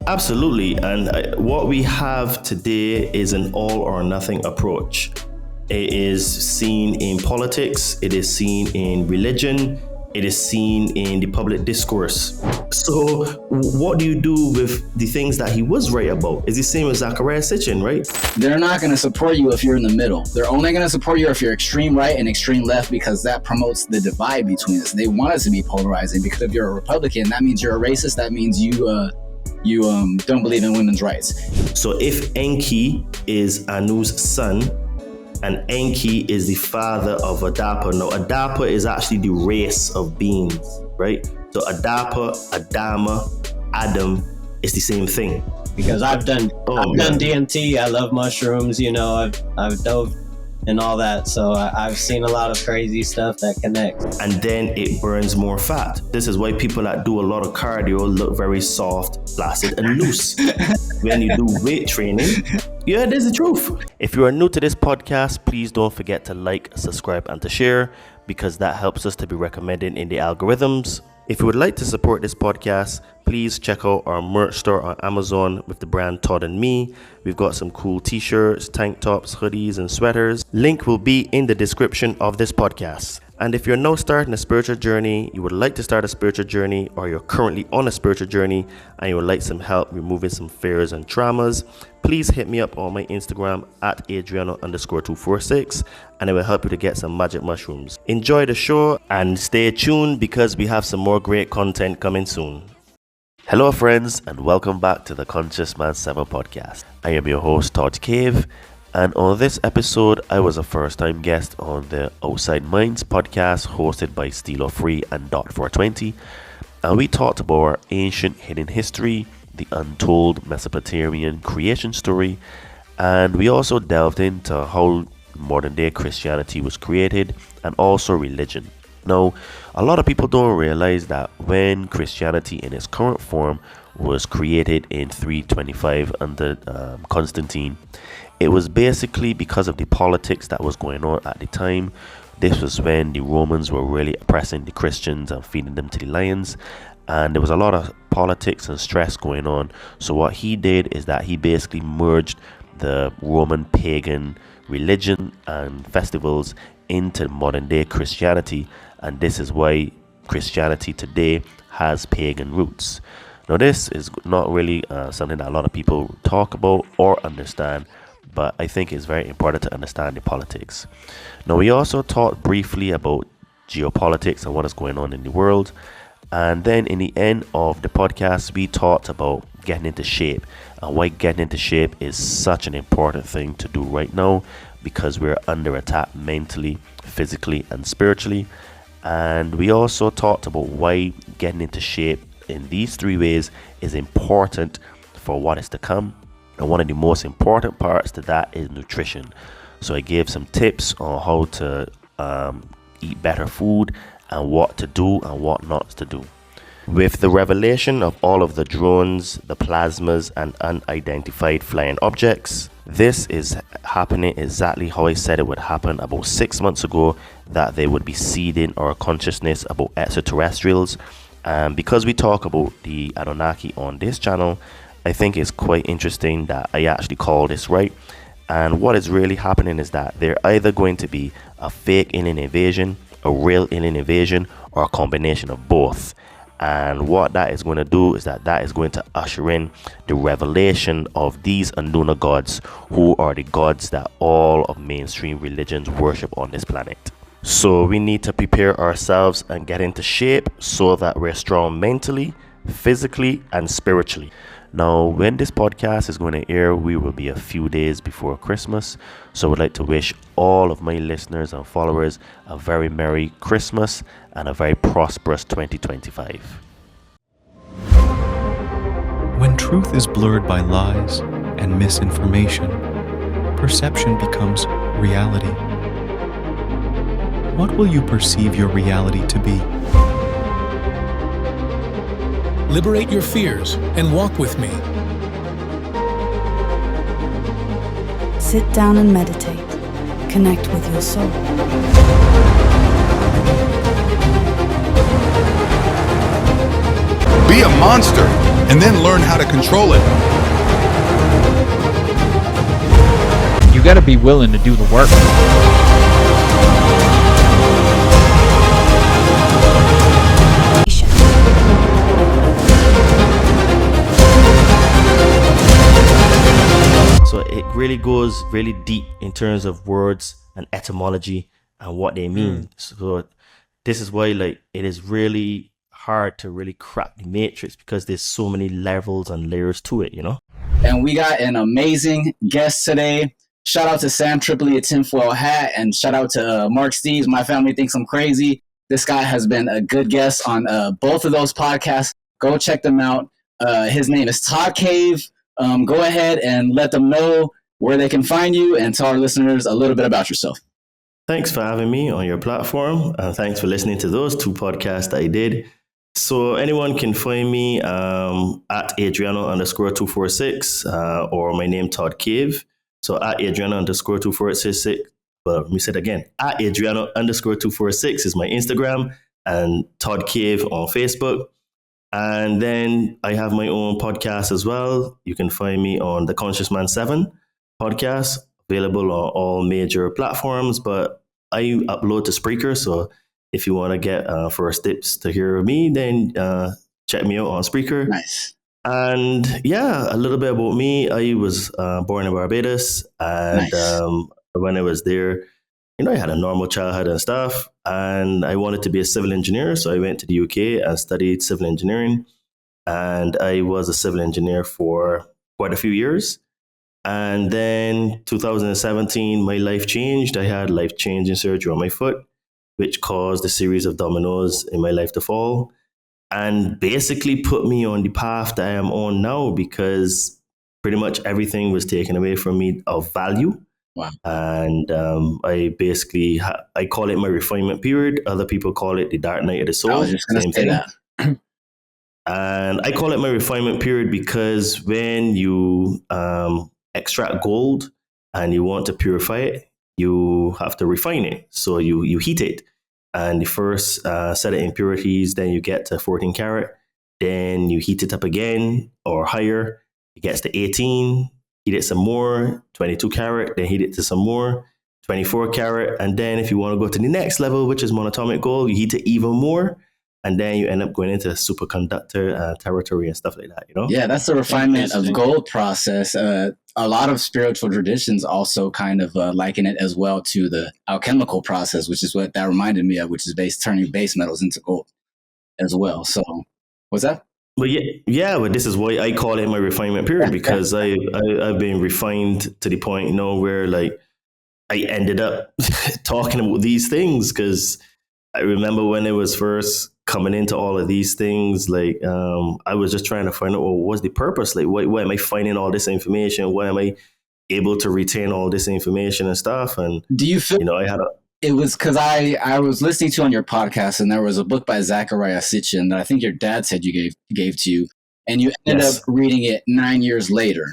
Absolutely. And what we have today is an all or nothing approach. It is seen in politics, it is seen in religion, it is seen in the public discourse. So what do you do with the things that he was right about? It's the same as Zachariah Sitchin, right? They're not going to support you if you're in the middle. They're only going to support you if you're extreme right and extreme left, because that promotes the divide between us. They want us to be polarizing, because if you're a Republican, that means you're a racist. That means you don't believe in women's rights. So if Enki is Anu's son, and Enki is the father of Adapa. Now, Adapa is actually the race of beings, right? So Adapa, Adama, Adam is the same thing. Because I've done DMT. I love mushrooms. I've dove and all that. So I've seen a lot of crazy stuff that connects. And then it burns more fat. This is why people that do a lot of cardio look very soft, placid, and loose. When you do weight training, yeah, this is the truth. If you are new to this podcast, please don't forget to like, subscribe, and to share, because that helps us to be recommended in the algorithms. If you would like to support this podcast, please check out our merch store on Amazon with the brand Todd and Me. We've got some cool t-shirts, tank tops, hoodies, and sweaters. Link will be in the description of this podcast. And if you're now starting a spiritual journey, you would like to start a spiritual journey, or you're currently on a spiritual journey and you would like some help removing some fears and traumas, please hit me up on my Instagram at Adriano_246, and it will help you to get some magic mushrooms. Enjoy the show and stay tuned, because we have some more great content coming soon. Hello friends, and welcome back to the Conscious Man 7 podcast. I am your host Todd Cave, and on this episode I was a first time guest on the Outside Minds podcast hosted by Steelo Free and Dot420, and we talked about our ancient hidden history, the Untold Mesopotamian creation story, and we also delved into how modern day Christianity was created, and also religion. Now, a lot of people don't realize that when Christianity in its current form was created in 325 under Constantine, it was basically because of the politics that was going on at the time. This was when the Romans were really oppressing the Christians and feeding them to the lions, and there was a lot of politics and stress going on. So what he did is that he basically merged the Roman pagan religion and festivals into modern day Christianity, and this is why Christianity today has pagan roots. Now, this is not really something that a lot of people talk about or understand, but I think it's very important to understand the politics. Now, we also talked briefly about geopolitics and what is going on in the world, and then in the end of the podcast we talked about getting into shape, and why getting into shape is such an important thing to do right now, because we're under attack mentally, physically, and spiritually. And we also talked about why getting into shape in these three ways is important for what is to come. And one of the most important parts to that is nutrition. So I gave some tips on how to eat better food, and what to do and what not to do. With the revelation of all of the drones, the plasmas, and unidentified flying objects, this is happening exactly how I said it would happen about 6 months ago, that they would be seeding our consciousness about extraterrestrials. And because we talk about the Anunnaki on this channel, I think it's quite interesting that I actually call this right. And what is really happening is that they're either going to be a fake alien invasion, a real alien invasion, or a combination of both. And what that is going to do is that is going to usher in the revelation of these Anuna gods, who are the gods that all of mainstream religions worship on this planet. So we need to prepare ourselves and get into shape so that we're strong mentally, physically, and spiritually. Now, when this podcast is going to air, we will be a few days before Christmas. So I would like to wish all of my listeners and followers a very Merry Christmas and a very prosperous 2025. When truth is blurred by lies and misinformation, perception becomes reality. What will you perceive your reality to be? Liberate your fears and walk with me. Sit down and meditate. Connect with your soul. Be a monster, and then learn how to control it. You gotta be willing to do the work. So it really goes really deep in terms of words and etymology and what they mean. So this is why like it is really hard to really crack the matrix, because there's so many levels and layers to it, you know? And we got an amazing guest today. Shout out to Sam Tripoli at Tinfoil Hat, and shout out to Mark Steves. My family thinks I'm crazy. This guy has been a good guest on both of those podcasts. Go check them out. His name is Todd Cave. Go ahead and let them know where they can find you, and tell our listeners a little bit about yourself. Thanks for having me on your platform, and thanks for listening to those 2 podcasts that I did. So anyone can find me at Adriano_246 or my name Todd Cave. So at Adriano_246. Well, let me say it again. At Adriano_246 is my Instagram, and Todd Cave on Facebook. And then I have my own podcast as well. You can find me on the Conscious Man 7 podcast, available on all major platforms, but I upload to Spreaker. So if you want to get first tips to hear me, then check me out on Spreaker. Nice. And yeah, a little bit about me. I was born in Barbados, and when I was there, you know, I had a normal childhood and stuff, and I wanted to be a civil engineer. So I went to the UK and studied civil engineering, and I was a civil engineer for quite a few years. And then 2017, my life changed. I had life-changing surgery on my foot, which caused a series of dominoes in my life to fall, and basically put me on the path that I am on now, because pretty much everything was taken away from me of value. Wow. And I basically, I call it my refinement period. Other people call it the dark night of the soul. I was just going to say that. And I call it my refinement period because when you extract gold and you want to purify it, you have to refine it. So you heat it. And the first set of impurities, then you get to 14 karat. Then you heat it up again or higher. It gets to 18. Heat it some more, 22 karat, then heat it to some more, 24 karat. And then if you want to go to the next level, which is monatomic gold, you heat it even more. And then you end up going into superconductor territory and stuff like that, you know? Yeah, that's the refinement of gold process. A lot of spiritual traditions also kind of liken it as well to the alchemical process, which is what that reminded me of, which is turning base metals into gold as well. So, what's that? But but this is why I call it my refinement period, because I've been refined to the point, you know, where like I ended up talking about these things, because I remember when it was first coming into all of these things, like I was just trying to find out, well, what's the purpose? Like, why am I finding all this information? Why am I able to retain all this information and stuff? And do you feel, you know, it was because I was listening to on your podcast, and there was a book by Zachariah Sitchin that I think your dad said you gave to you, and you ended up reading it 9 years later.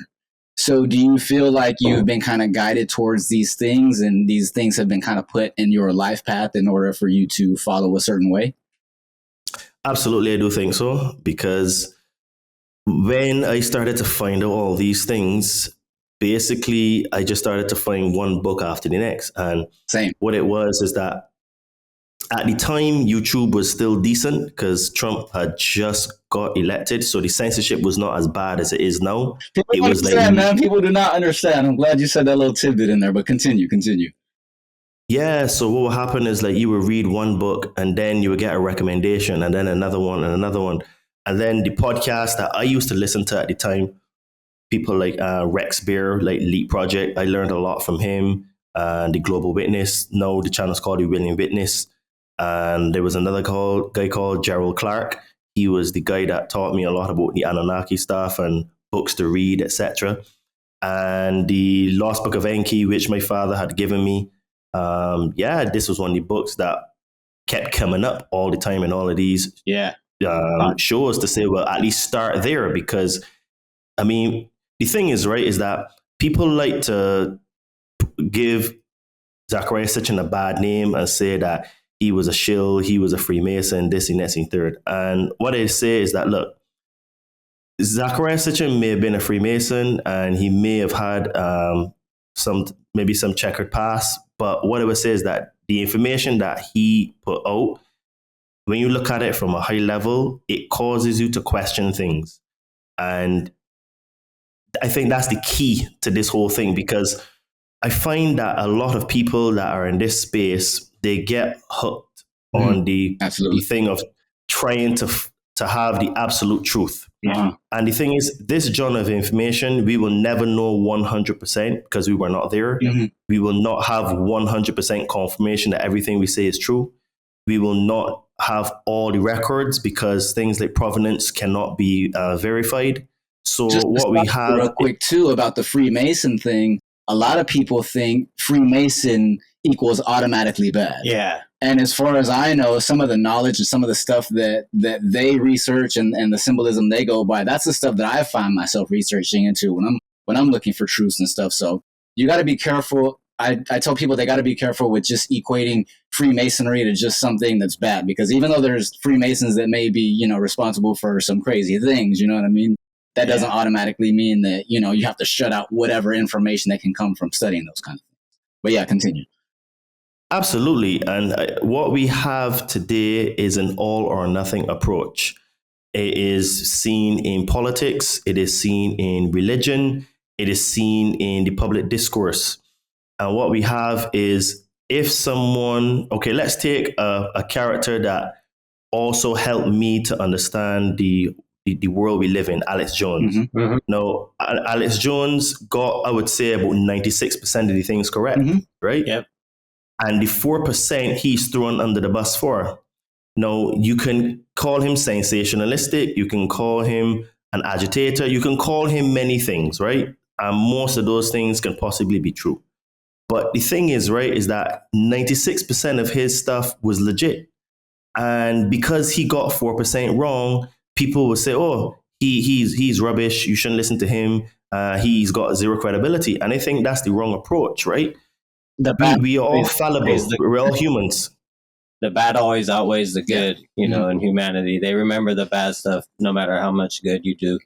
So do you feel like you've been kind of guided towards these things, and these things have been kind of put in your life path in order for you to follow a certain way? Absolutely, I do think so, because when I started to find out all these things, basically, I just started to find one book after the next. And what it was is that at the time, YouTube was still decent because Trump had just got elected. So the censorship was not as bad as it is now. People understand, man. People do not understand. I'm glad you said that little tidbit in there, but continue. Yeah, so what would happen is like you would read one book and then you would get a recommendation and then another one and another one. And then the podcast that I used to listen to at the time, people like Rex Bear, like Leap Project, I learned a lot from him. The Global Witness, now the channel's called The Willing Witness. And there was another guy called Gerald Clark. He was the guy that taught me a lot about the Anunnaki stuff and books to read, etc. And the Lost Book of Enki, which my father had given me. This was one of the books that kept coming up all the time in all of these shows to say, well, at least start there, because I mean, the thing is, right, is that people like to give Zachariah Sitchin a bad name and say that he was a shill, he was a Freemason, this and that and third. And what I say is that, look, Zachariah Sitchin may have been a Freemason, and he may have had some checkered past. But what I would say is that the information that he put out, when you look at it from a high level, it causes you to question things. And I think that's the key to this whole thing, because I find that a lot of people that are in this space, they get hooked on the thing of trying to have the absolute truth. Uh-huh. And the thing is, this genre of information, we will never know 100% because we were not there. Mm-hmm. We will not have 100% confirmation that everything we say is true. We will not have all the records because things like provenance cannot be verified. So Just what we have real quick too about the Freemason thing. A lot of people think Freemason equals automatically bad. Yeah. And as far as I know, some of the knowledge and some of the stuff that they research and the symbolism they go by, that's the stuff that I find myself researching into when I'm looking for truths and stuff. So you got to be careful. I tell people they got to be careful with just equating Freemasonry to just something that's bad, because even though there's Freemasons that may be, responsible for some crazy things, you know what I mean? That doesn't automatically mean that, you have to shut out whatever information that can come from studying those kind of things. But yeah, continue. Absolutely. And what we have today is an all or nothing approach. It is seen in politics. It is seen in religion. It is seen in the public discourse. And what we have is, if someone, let's take a character that also helped me to understand the world we live in, Alex Jones. Mm-hmm. Mm-hmm. Now, Alex Jones got, I would say, about 96% of the things correct, right? Yep. And the 4% he's thrown under the bus for. Now, you can call him sensationalistic, you can call him an agitator, you can call him many things, right? And most of those things can possibly be true. But the thing is, right, is that 96% of his stuff was legit. And because he got 4% wrong, people will say, oh, he's rubbish, you shouldn't listen to him, he's got zero credibility. And I think that's the wrong approach, right? We are all fallible, we're all humans. The bad always outweighs the good, in humanity. They remember the bad stuff no matter how much good you do.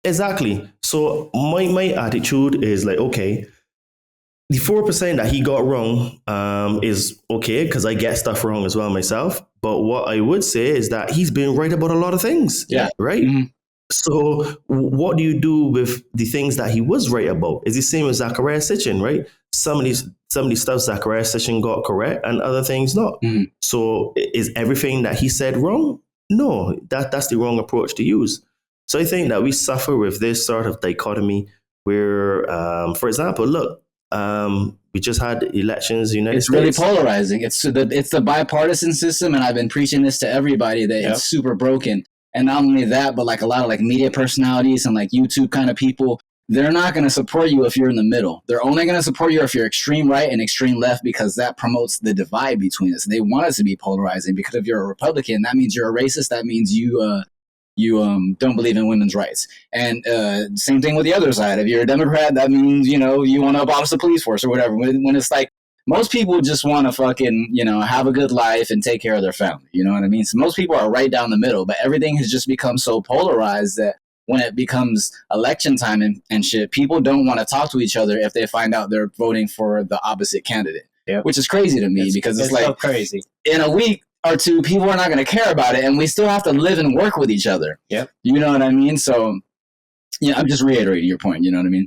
Exactly. So my attitude is like, okay, the 4% that he got wrong is okay, because I get stuff wrong as well myself. But what I would say is that he's been right about a lot of things. Yeah. Right? Mm-hmm. So what do you do with the things that he was right about? It's the same as Zachariah Sitchin, right? Some of these stuff Zachariah Sitchin got correct and other things not. Mm-hmm. So is everything that he said wrong? No, that's the wrong approach to use. So I think that we suffer with this sort of dichotomy where, for example, look, we just had elections in the United States. It's really polarizing. It's the bipartisan system, and I've been preaching this to everybody that it's super broken. And not only that, but like a lot of like media personalities and like YouTube kind of people, they're not going to support you if you're in the middle. They're only going to support you if you're extreme right and extreme left, because that promotes the divide between us. They want us to be polarizing, because if you're a Republican, that means you're a racist. That means you don't believe in women's rights. And same thing with the other side. If you're a Democrat, that means, you want to abolish the police force or whatever. When it's like, most people just want to fucking, have a good life and take care of their family. You know what I mean? So most people are right down the middle, but everything has just become so polarized that when it becomes election time and shit, people don't want to talk to each other if they find out they're voting for the opposite candidate, which is crazy to me, because it's like so crazy. In a week or two, people are not going to care about it, and we still have to live and work with each other. Yep. You know what I mean? So, I'm just reiterating your point. You know what I mean?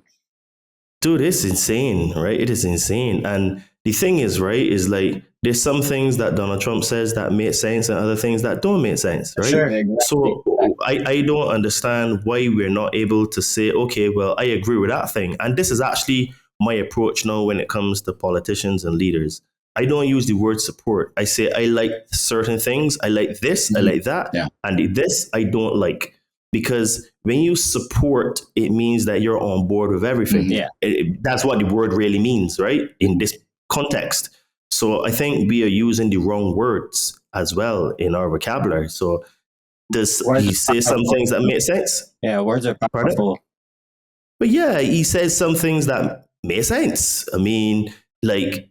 Dude, it's insane, right? It is insane. And the thing is, right, is like, there's some things that Donald Trump says that make sense and other things that don't make sense, right? Sure, exactly. So I don't understand why we're not able to say, okay, well, I agree with that thing. And this is actually my approach now when it comes to politicians and leaders. I don't use the word support. I say I like certain things. I like this, I like that. Yeah. And this I don't like. Because when you support, it means that you're on board with everything. Yeah. That's what the word really means, right? In this context. So I think we are using the wrong words as well in our vocabulary. So does he say some things that make sense? Yeah, words are powerful. But yeah, he says some things that make sense. I mean, like,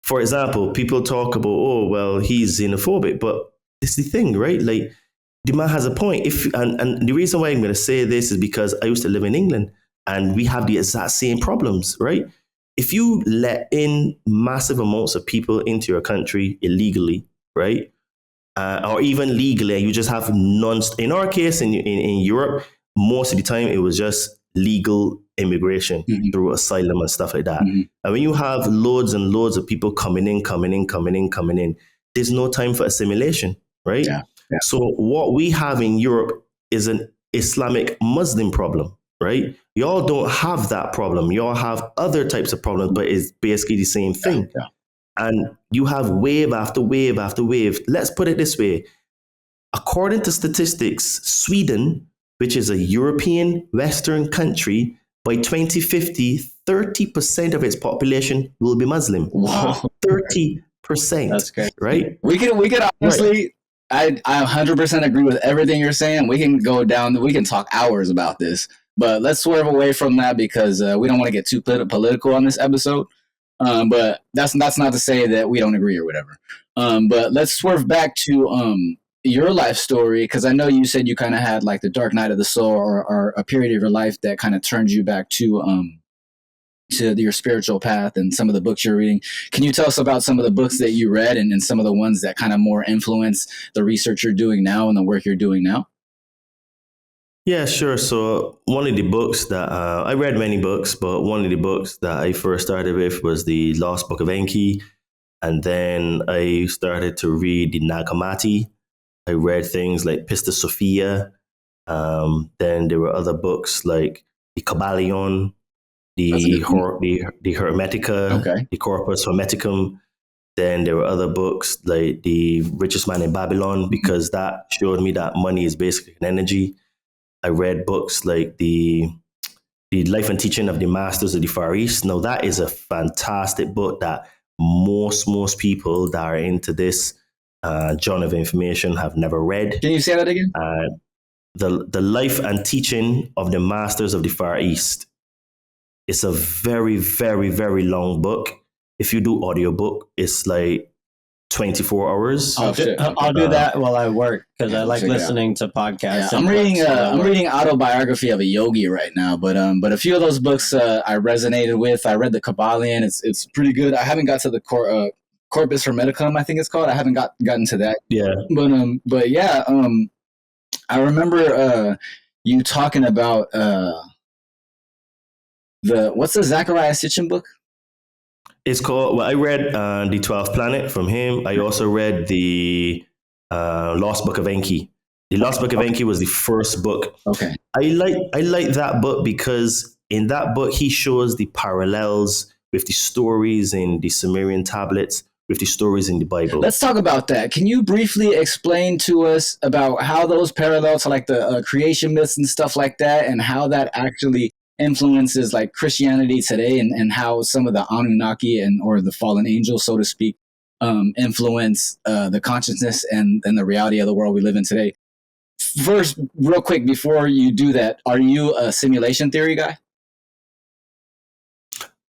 for example, people talk about, oh, well, he's xenophobic. But it's the thing, right? Like, the man has a point. And the reason why I'm going to say this is because I used to live in England, and we have the exact same problems, right? If you let in massive amounts of people into your country illegally, right, or even legally, you just have in our case in Europe, most of the time it was just legal immigration through asylum and stuff like that. And when you have loads and loads of people coming in, there's no time for assimilation, right? Yeah. So what we have in Europe is an Islamic Muslim problem, right? Y'all don't have that problem. Y'all have other types of problems, but it's basically the same thing. Yeah. And you have wave after wave after wave. Let's put it this way. According to statistics, Sweden, which is a European Western country, by 2050, 30% of its population will be Muslim. Wow. 30%. That's great. Right? We could honestly, right. I 100% agree with everything you're saying. We can go down, we can talk hours about this, but let's swerve away from that because we don't want to get too political on this episode. But that's not to say that we don't agree or whatever. But let's swerve back to your life story, because I know you said you kind of had like the dark night of the soul, or a period of your life that kind of turned you back to your spiritual path and some of the books you're reading. Can you tell us about some of the books that you read and some of the ones that kind of more influence the research you're doing now and the work you're doing now? Yeah, sure. So one of the books that I read many books, but one of the books that I first started with was the Lost Book of Enki. And then I started to read the Nag Hammadi. I read things like Pista Sophia. Then there were other books like the Kabbalion, the Hermetica, the Corpus Hermeticum. Then there were other books like The Richest Man in Babylon, because that showed me that money is basically an energy. I read books like the Life and Teaching of the Masters of the Far East. Now that is a fantastic book that most people that are into this genre of information have never read. Can you say that again? The Life and Teaching of the Masters of the Far East. It's a very, very, very long book. If you do audiobook, it's like 24 hours. I'll do that while I work, because I like listening to podcasts. Yeah, I'm reading Autobiography of a Yogi right now, but a few of those books I resonated with. I read the Kabbalion. It's pretty good. I haven't got to the Corpus Hermeticum, I think it's called. I haven't gotten to that. Yeah. But yeah, I remember you talking about what's the Zachariah Sitchin book? It's called, I read The 12th Planet from him. I also read the Lost Book of Enki. The Lost Book of Enki was the first book. Okay. I like that book because in that book, he shows the parallels with the stories in the Sumerian tablets, with the stories in the Bible. Let's talk about that. Can you briefly explain to us about how those parallels to like the creation myths and stuff like that, and how that actually influences like Christianity today, and how some of the Anunnaki or the fallen angels, so to speak, influence the consciousness and the reality of the world we live in today? First, real quick, before you do that, are you a simulation theory guy?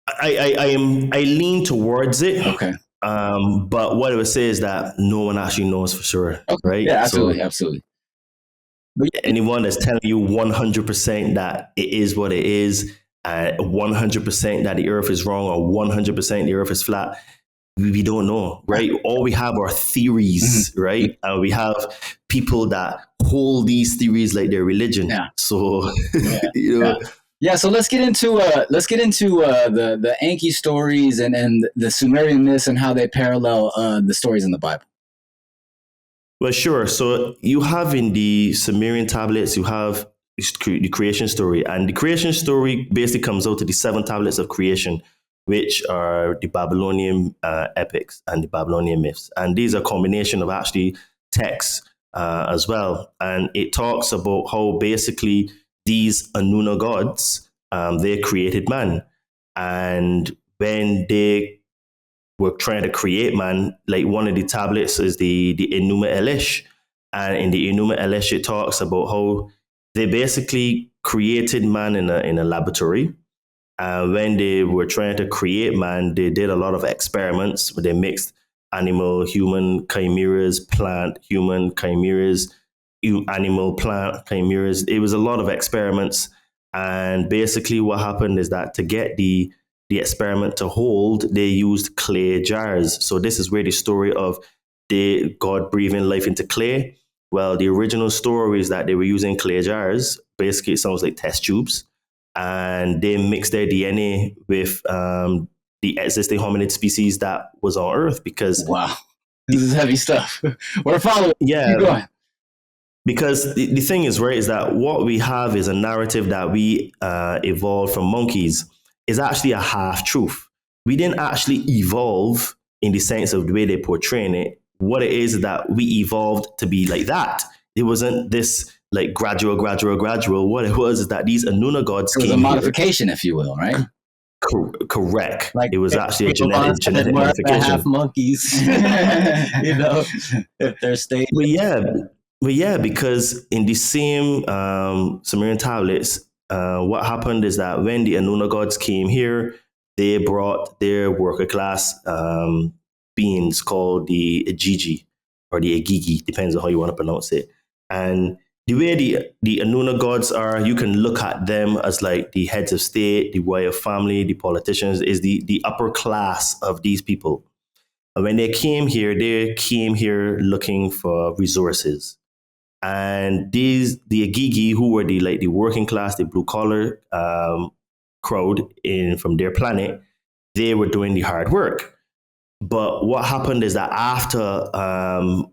I lean towards it. Okay. But what I would say is that no one actually knows for sure, right? Yeah, absolutely, absolutely. Anyone that's telling you 100% that it is what it is, 100% that the earth is wrong, or 100% the earth is flat, we don't know, right? All we have are theories, right? And we have people that hold these theories like their religion. Yeah. So, you know. Yeah, so let's get into the Enki stories and the Sumerian myths and how they parallel the stories in the Bible. Well, sure. So you have in the Sumerian tablets, you have the creation story. And the creation story basically comes out to the 7 tablets of creation, which are the Babylonian epics and the Babylonian myths. And these are a combination of actually texts as well. And it talks about how basically these Anuna gods, they created man. And when they were trying to create man, like one of the tablets is the Enuma Elish. And in the Enuma Elish, it talks about how they basically created man in a laboratory. And when they were trying to create man, they did a lot of experiments where they mixed animal, human chimeras, plant, human chimeras, animal, plant chimeras. It was a lot of experiments. And basically what happened is that to get the experiment to hold, they used clay jars. So this is where the story of God breathing life into clay. Well, the original story is that they were using clay jars. Basically, it sounds like test tubes. And they mixed their DNA with the existing hominid species that was on Earth because... Wow. This is heavy stuff. We're following. Yeah. Keep going. Because the thing is, right, is that what we have is a narrative that we evolved from monkeys is actually a half-truth. We didn't actually evolve in the sense of the way they're portraying it. What it is that we evolved to be like that. It wasn't this like gradual. What it was is that these Anuna gods came. It was a modification, if you will, right? Correct. Like it was actually a genetic we're modification. Half monkeys, if they're staying. But yeah, because in the same Sumerian tablets, what happened is that when the Anuna gods came here, they brought their worker class beings called the Igigi or the Igigi, depends on how you want to pronounce it. And the way the Anuna gods are, you can look at them as like the heads of state, the royal family, the politicians, is the upper class of these people. And when they came here looking for resources. And the Igigi, who were the working class, the blue collar crowd from their planet, they were doing the hard work. But what happened is that after a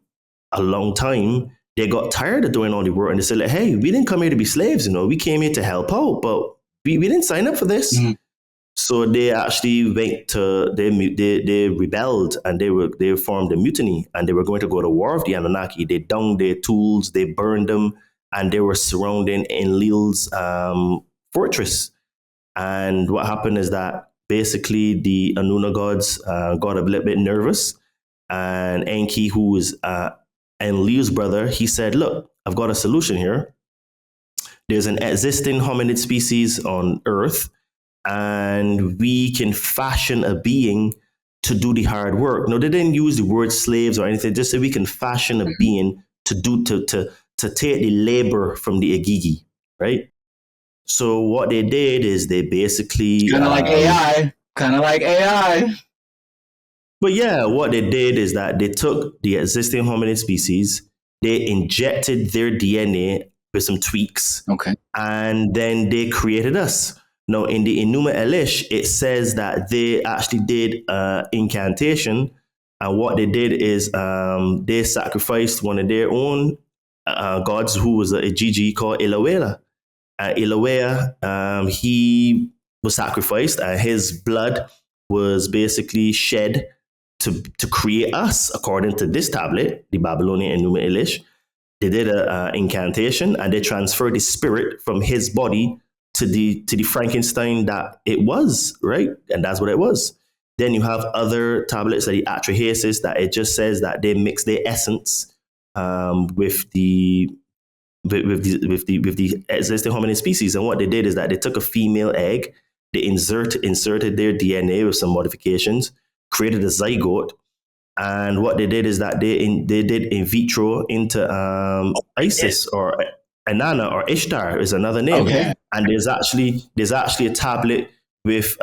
long time, they got tired of doing all the work and they said, like, hey, we didn't come here to be slaves, we came here to help out, but we didn't sign up for this. Mm-hmm. So they actually they rebelled and they formed a mutiny and they were going to go to war with the Anunnaki. They dung their tools, they burned them, and they were surrounding Enlil's fortress. And what happened is that basically the Anuna gods got a little bit nervous, and Enki, who was Enlil's brother, he said, look, I've got a solution here. There's an existing hominid species on Earth, and we can fashion a being to do the hard work. No, they didn't use the word slaves or anything. Just said we can fashion a being to take the labor from the Igigi, right? So what they did is they basically kind of like AI. But yeah, what they did is that they took the existing hominid species, they injected their DNA with some tweaks, okay, and then they created us. Now, in the Enuma Elish, it says that they actually did incantation, and what they did is they sacrificed one of their own gods, who was a Igigi called Ilawela. Ilawea, he was sacrificed, and his blood was basically shed to create us, according to this tablet, the Babylonian Enuma Elish. They did an incantation, and they transferred the spirit from his body to the Frankenstein that it was, right? And that's what it was. Then you have other tablets like the Atrahasis that it just says that they mix their essence with the existing hominid species. And what they did is that they took a female egg, they inserted their DNA with some modifications, created a zygote, and what they did is that they did in vitro into Isis or Inanna or Ishtar is another name. Okay. And there's actually a tablet with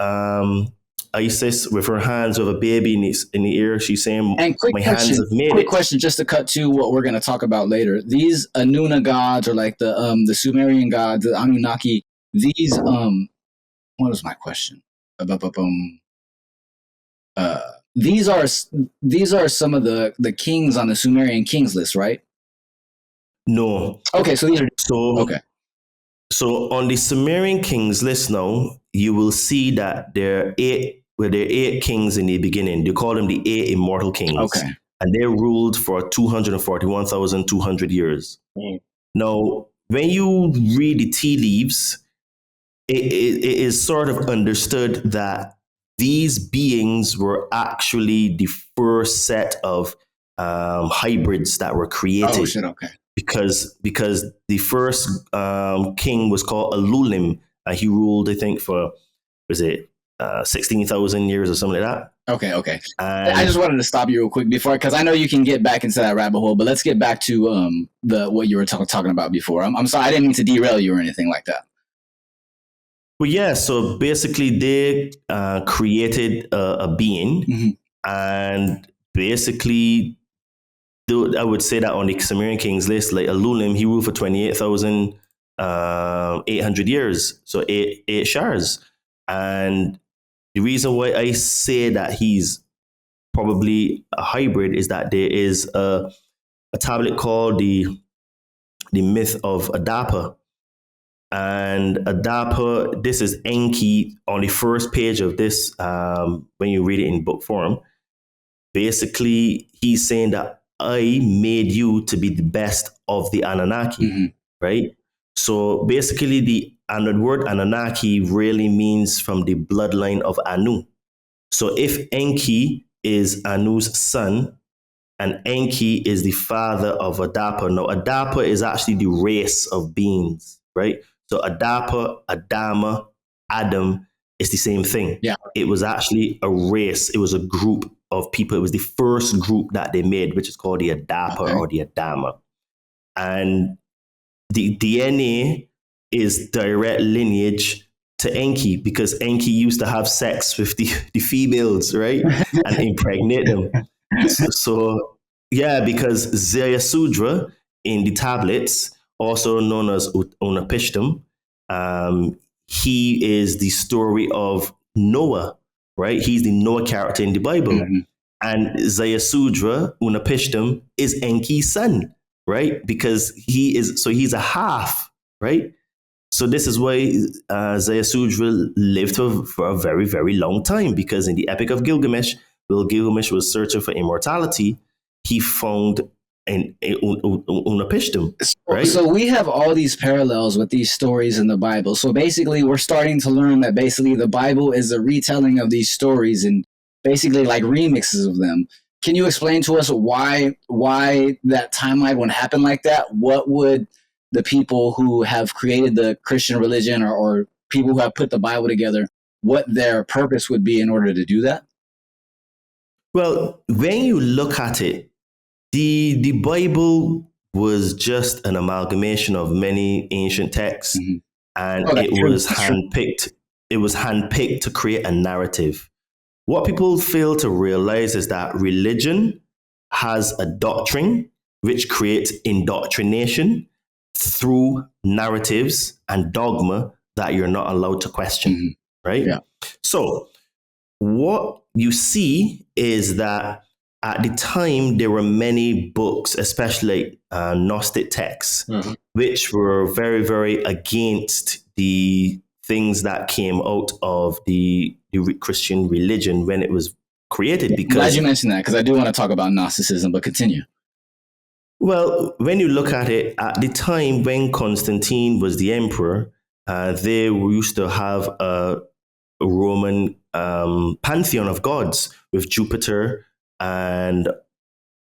Isis with her hands with a baby in the ear. She's saying, "My hands have made it." Quick question, just to cut to what we're going to talk about later. These Anuna gods, or like the Sumerian gods, the Anunnaki. These what was my question? These are some of the kings on the Sumerian kings list, right? No. Okay, so these are okay. So on the Sumerian kings list now, you will see that there are eight kings in the beginning. They call them the 8 immortal kings. Okay. And they ruled for 241,200 years. Mm. Now, when you read the tea leaves, it is sort of understood that these beings were actually the first set of hybrids that were created. Oh, shit, okay. Because the first king was called Alulim, and he ruled, I think, for 16,000 years or something like that. Okay. And I just wanted to stop you real quick before, because I know you can get back into that rabbit hole, but let's get back to what you were talking about before. I'm sorry, I didn't mean to derail you or anything like that. well, yeah, so basically they created a being, Mhm. and basically, I would say that on the Sumerian kings list, like Alulim, he ruled for 28,800 years, so eight shars. And the reason why I say that he's probably a hybrid is that there is a tablet called the myth of Adapa. And Adapa, this is Enki on the first page of this, when you read it in book form. Basically, he's saying that I made you to be the best of the Anunnaki, right? So basically, the word Anunnaki really means from the bloodline of Anu. So if Enki is Anu's son, and Enki is the father of Adapa. Now, Adapa is actually the race of beings, right? So Adapa, Adama, Adam is the same thing. Yeah. It was actually a race. It was a group of people. It was the first group that they made, which is called the Adapa or the Adama. And the DNA is direct lineage to Enki, because Enki used to have sex with the females, right? And impregnate them. So, yeah, because Zayasudra in the tablets, also known as Unapishtim, he is the story of Noah, right? He's the Noah character in the Bible. And Zayasudra, Unapishtim, is Enki's son, right? Because he's a half, right? So this is why Zayasudra lived for a very, very long time, because in the Epic of Gilgamesh, while Gilgamesh was searching for immortality, he found an Unapishtim, right? So we have all these parallels with these stories in the Bible. So basically, we're starting to learn that basically the Bible is a retelling of these stories and basically like remixes of them. Can you explain to us why that timeline would happen like that? What would the people who have created the Christian religion or people who have put the Bible together, what their purpose would be in order to do that? Well, when you look at it, the Bible was just an amalgamation of many ancient texts, and it was handpicked. It was handpicked to create a narrative. What people fail to realize is that religion has a doctrine which creates indoctrination through narratives and dogma that you're not allowed to question, right? Yeah. So what you see is that at the time there were many books, especially Gnostic texts, which were very, very against the things that came out of the Christian religion when it was created. Because I'm glad you mentioned that, because I do want to talk about Gnosticism, but continue. Well, when you look at it, at the time when Constantine was the emperor, they used to have a Roman pantheon of gods with Jupiter and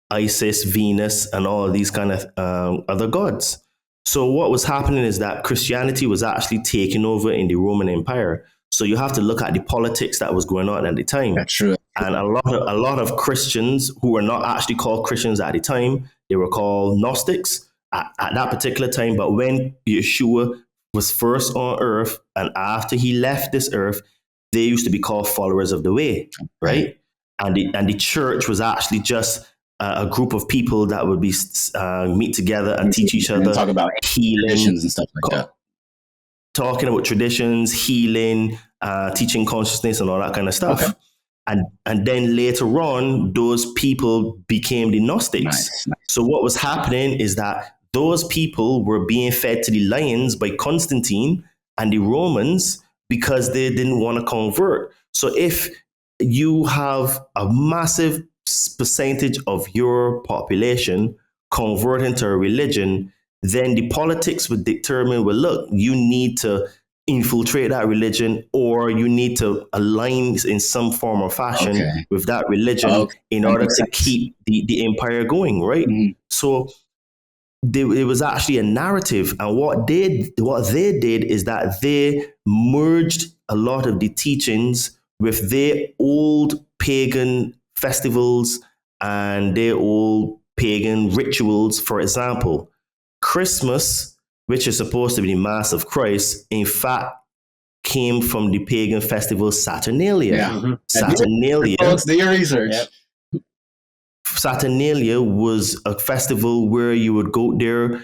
Isis, Venus, and all these kind of other gods. So what was happening is that Christianity was actually taking over in the Roman Empire. So you have to look at the politics that was going on at the time. That's true. And a lot of Christians who were not actually called Christians at the time, they were called Gnostics at that particular time. But when Yeshua was first on earth and after he left this earth, they used to be called followers of the way, right? And the church was actually just a group of people that would be meet together and teach each other, talk about healing and stuff like that. Talking about traditions, healing, teaching consciousness, and all that kind of stuff. Okay. And then later on, those people became the Gnostics. Nice. So what was happening is that those people were being fed to the lions by Constantine and the Romans because they didn't want to convert. So if you have a massive percentage of your population converting to a religion, then the politics would determine, well, look, you need to infiltrate that religion, or you need to align in some form or fashion with that religion in order to keep the empire going, right? So it was actually a narrative, and what they did is that they merged a lot of the teachings with their old pagan festivals and their old pagan rituals. For example, Christmas, which is supposed to be the Mass of Christ, in fact came from the pagan festival Saturnalia. Yeah. Saturnalia. Folks, do your research. Yep. Saturnalia was a festival where you would go there,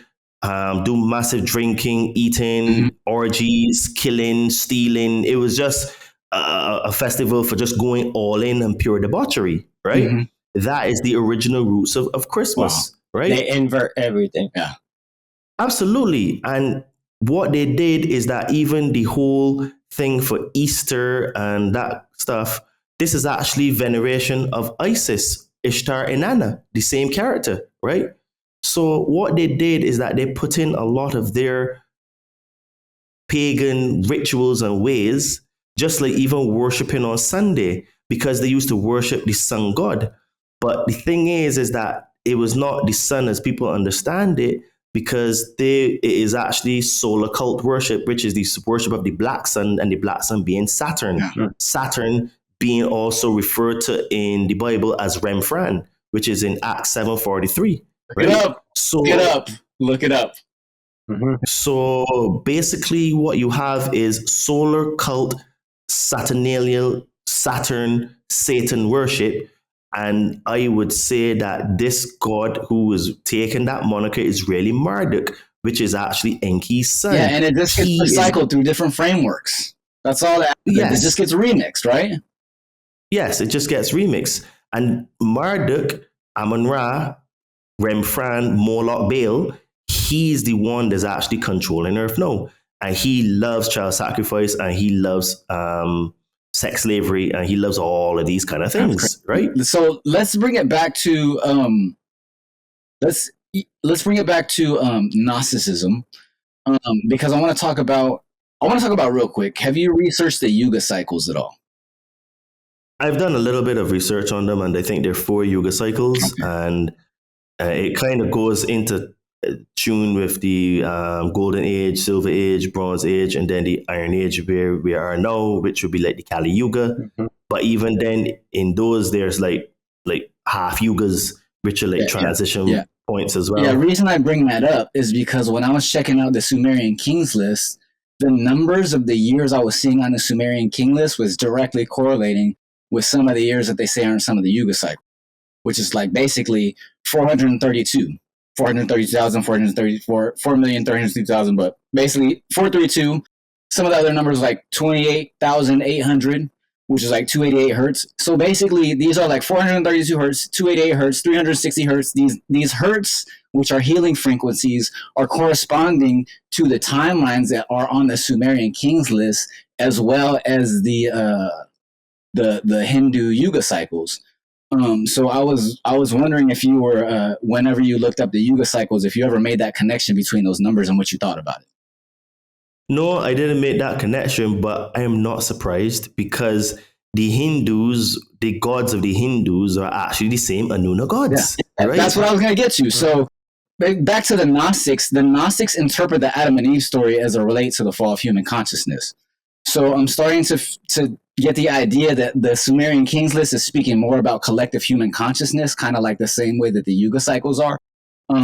do massive drinking, eating, orgies, killing, stealing. It was just a festival for just going all in and pure debauchery, right? That is the original roots of Christmas, right? They invert everything. Yeah. Absolutely. And what they did is that even the whole thing for Easter and that stuff, this is actually veneration of Isis, Ishtar, Inanna, the same character, right? So what they did is that they put in a lot of their pagan rituals and ways, just like even worshiping on Sunday, because they used to worship the sun god. But the thing is that it was not the sun as people understand it, because it is actually solar cult worship, which is the worship of the black sun, and the black sun being Saturn. Saturn being also referred to in the Bible as Remfran, which is in Acts 7:43. Right? Look it up. Look it up. So basically what you have is solar cult, Saturnalian, Satan worship. And I would say that this god who is taking that moniker is really Marduk, which is actually Enki's son. Yeah, and it just gets recycled through different frameworks. That's all that happens. Yes. It just gets remixed, right? Yes, it just gets remixed. And Marduk, Amun-Ra, Remfran, Moloch, Baal, he's the one that's actually controlling Earth now. And he loves child sacrifice, and he loves sex slavery, and he loves all of these kind of things, right? So let's bring it back to Gnosticism, because I want to talk about real quick. Have you researched the Yuga cycles at all? I've done a little bit of research on them, and I think they're 4 Yuga cycles, and it kind of goes into tune with the Golden Age, Silver Age, Bronze Age, and then the Iron Age where we are now, which would be like the Kali Yuga. But even then, in those, there's like half Yugas, which are like transition points as well. Yeah, the reason I bring that up is because when I was checking out the Sumerian Kings list, the numbers of the years I was seeing on the Sumerian King list was directly correlating with some of the years that they say are in some of the Yuga cycle, which is like basically 432. 432,000, 434, 4,360,000, but basically 432. Some of the other numbers like 28,800, which is like 288 hertz. So basically, these are like 432 hertz, 288 hertz, 360 hertz. These hertz, which are healing frequencies, are corresponding to the timelines that are on the Sumerian Kings list, as well as the Hindu Yuga cycles. So I was wondering if you were, whenever you looked up the Yuga cycles, if you ever made that connection between those numbers and what you thought about it. No, I didn't make that connection, but I am not surprised, because the Hindus, the gods of the Hindus, are actually the same Anuna gods. Yeah, right? That's what I was going to get to. So back to the Gnostics. The Gnostics interpret the Adam and Eve story as it relates to the fall of human consciousness. So I'm starting to get the idea that the Sumerian Kings list is speaking more about collective human consciousness, kind of like the same way that the Yuga cycles are,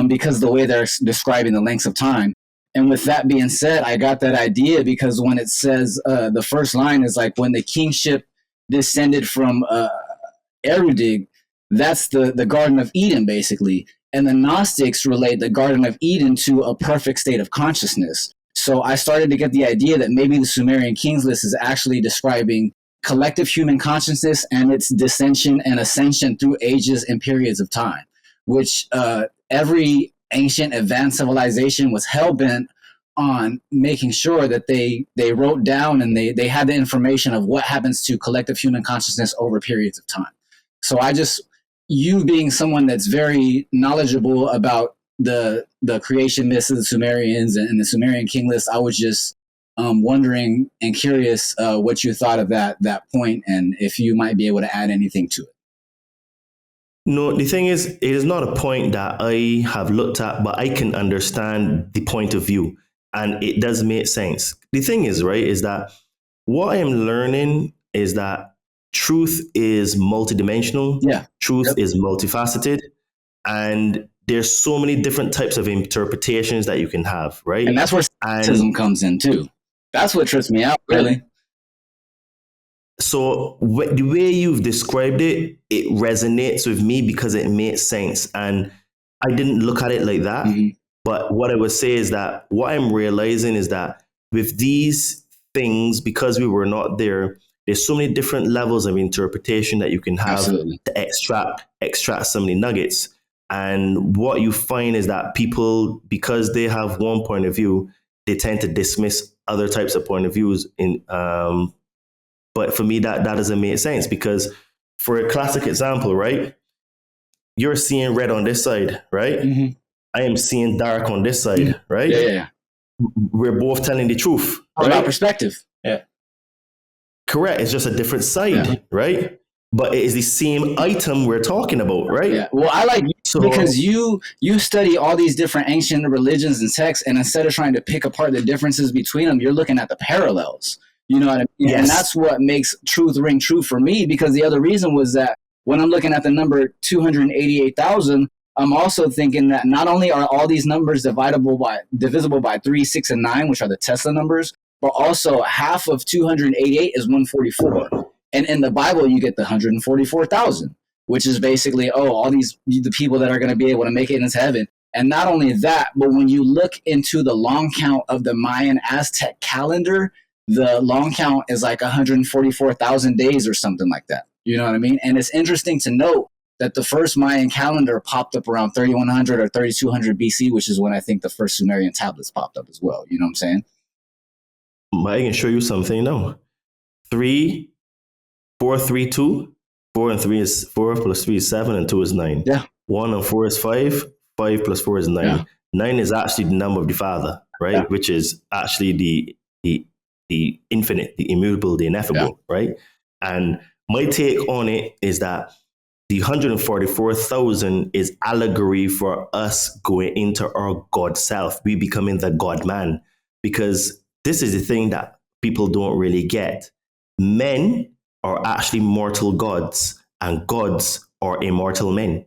because the way they're describing the lengths of time. And with that being said, I got that idea because when it says the first line is like when the kingship descended from Erudig, that's the Garden of Eden, basically. And the Gnostics relate the Garden of Eden to a perfect state of consciousness. So I started to get the idea that maybe the Sumerian Kings list is actually describing collective human consciousness and its descension and ascension through ages and periods of time, which every ancient advanced civilization was hell-bent on making sure that they wrote down and they had the information of what happens to collective human consciousness over periods of time. So you being someone that's very knowledgeable about the creation myths of the Sumerians and the Sumerian King list, I was just wondering and curious what you thought of that point, and if you might be able to add anything to it. No, the thing is, it is not a point that I have looked at, but I can understand the point of view, and it does make sense. The thing is, right, is that what I am learning is that truth is multidimensional. Yeah. Truth is multifaceted. And there's so many different types of interpretations that you can have, right? And that's where skepticism comes in too. That's what trips me out, really. So the way you've described it, it resonates with me because it makes sense. And I didn't look at it like that. Mm-hmm. But what I would say is that what I'm realizing is that with these things, because we were not there, there's so many different levels of interpretation that you can have Absolutely. to extract so many nuggets. And what you find is that people, because they have one point of view, they tend to dismiss other types of point of views. But for me, that doesn't make sense, because for a classic example, right? You're seeing red on this side, right? Mm-hmm. I am seeing dark on this side, right? Yeah. We're both telling the truth. All about perspective. Yeah. Correct. It's just a different side, right? But it is the same item we're talking about, right? Yeah. Well, I like you because you study all these different ancient religions and texts, and instead of trying to pick apart the differences between them, you're looking at the parallels. You know what I mean? Yes. And that's what makes truth ring true for me, because the other reason was that when I'm looking at the number 288,000, I'm also thinking that not only are all these numbers divisible by 3, 6, and 9, which are the Tesla numbers, but also half of 288 is 144. And in the Bible, you get the 144,000, which is basically, all the people that are going to be able to make it into heaven. And not only that, but when you look into the long count of the Mayan Aztec calendar, the long count is like 144,000 days or something like that. You know what I mean? And it's interesting to note that the first Mayan calendar popped up around 3100 or 3200 BC, which is when I think the first Sumerian tablets popped up as well. You know what I'm saying? I can show you something now. 3, 4, 3, 2. 4 and 3 is 4 plus 3 is 7 and 2 is 9. Yeah. 1 and 4 is 5. 5 plus 4 is 9. Yeah. 9 is actually the number of the Father, right? Yeah. Which is actually the infinite, the immutable, the ineffable, right? And my take on it is that the 144,000 is allegory for us going into our God self. We becoming the God man, because this is the thing that people don't really get. Men are actually mortal gods, and gods are immortal men,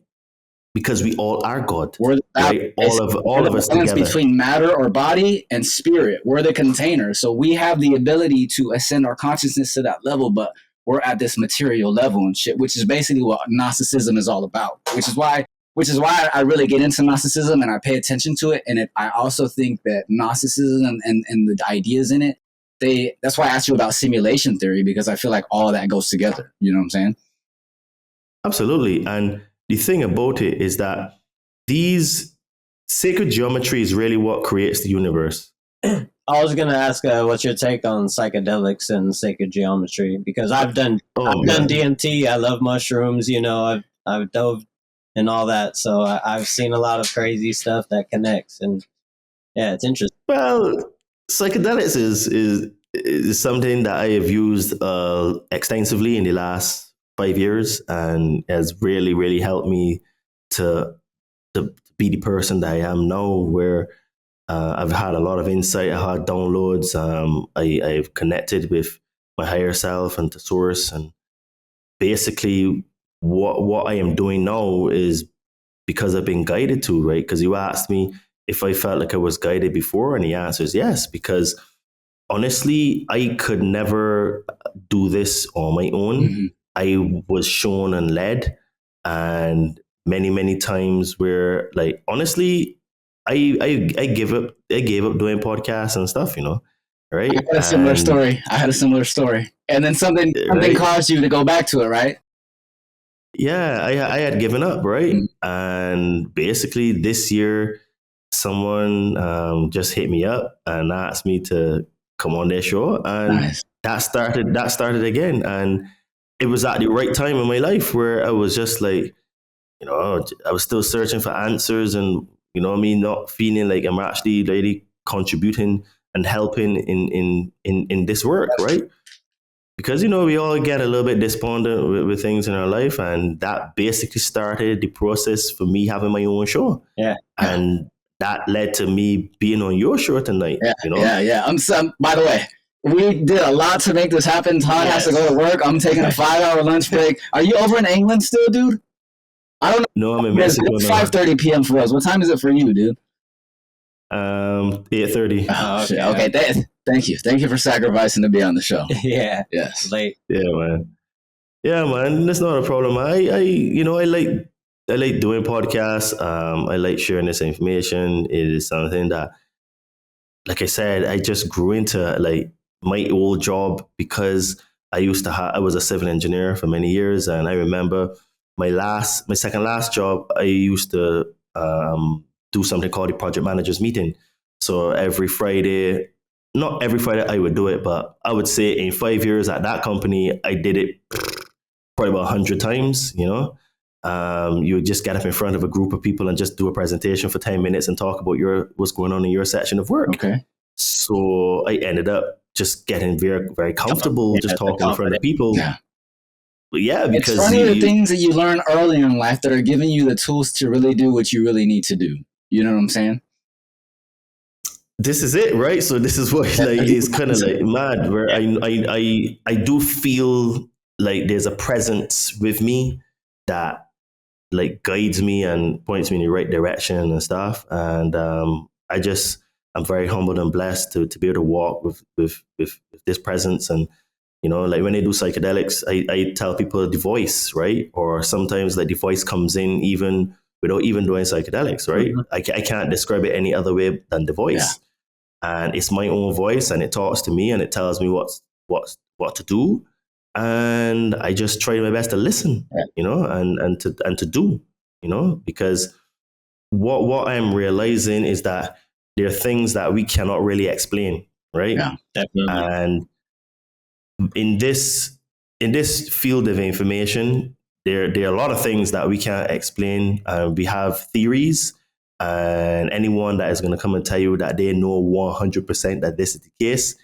because we all are God. Right? All of us together. Between matter or body and spirit, we're the container. So we have the ability to ascend our consciousness to that level, but we're at this material level and shit, which is basically what Gnosticism is all about. Which is why I really get into Gnosticism and I pay attention to it. And I also think that Gnosticism and the ideas in it, that's why I asked you about simulation theory, because I feel like all of that goes together. You know what I'm saying? Absolutely. And the thing about it is that these sacred geometry is really what creates the universe. I was going to ask what's your take on psychedelics and sacred geometry, because I've done DMT. I love mushrooms. You know, I've dove in all that. So I've seen a lot of crazy stuff that connects, and yeah, it's interesting. Well, psychedelics is something that I have used extensively in the last 5 years, and has really, really helped me to be the person that I am now, where I've had a lot of insight. I had downloads. I've connected with my higher self and to source. And basically what I am doing now is because I've been guided to, right? Because you asked me if I felt like I was guided before, and the answer is yes, because honestly, I could never do this on my own. Mm-hmm. I was shown and led, and many, many times where, like, honestly, I gave up doing podcasts and stuff, you know, right? I had a similar story. And then something caused you to go back to it, right? Yeah, I had given up, right? Mm-hmm. And basically this year, someone just hit me up and asked me to come on their show, and nice. that started again. And it was at the right time in my life where I was just like, you know, I was still searching for answers, and you know what I mean, not feeling like I'm actually really contributing and helping in this work, right? Because, you know, we all get a little bit despondent with things in our life, and that basically started the process for me having my own show. Yeah. And that led to me being on your show tonight. Yeah, you know? Yeah. By the way, We did a lot to make this happen. Todd has to go to work. I'm taking a 5-hour lunch break. Are you over in England still, dude? I don't know. No, I'm in Mexico. It's 5:30 p.m. for us. What time is it for you, dude? 8:30. Oh, shit. Okay. Thank you. Thank you for sacrificing to be on the show. Yeah. Yes. Late. Yeah, man. Yeah, man. That's not a problem. I like doing podcasts. I like sharing this information. It is something that, like I said, I just grew into like my old job because I was a civil engineer for many years, and I remember my second last job, I used to do something called the project managers meeting. So every Friday, not every Friday I would do it, but I would say in 5 years at that company, I did it probably about 100 times, you know. You would just get up in front of a group of people and just do a presentation for 10 minutes and talk about what's going on in your section of work. Okay. So I ended up just getting very, very comfortable just talking in front of people. Yeah. But yeah, because it's funny the things that you learn early in life that are giving you the tools to really do what you really need to do. You know what I'm saying? This is it, right? So this is what like it's kind of like mad, where I do feel like there's a presence with me that like guides me and points me in the right direction and stuff. And I'm very humbled and blessed to be able to walk with this presence. And you know, like when I do psychedelics, I tell people the voice, right? Or sometimes like the voice comes in even without even doing psychedelics, right? Mm-hmm. I can't describe it any other way than the voice. Yeah. And it's my own voice, and it talks to me and it tells me what to do. And I just try my best to listen, you know, and to do, you know, because what I'm realizing is that there are things that we cannot really explain, right? Yeah, definitely. And in this field of information, there are a lot of things that we can't explain. We have theories, and anyone that is going to come and tell you that they know 100% that this is the case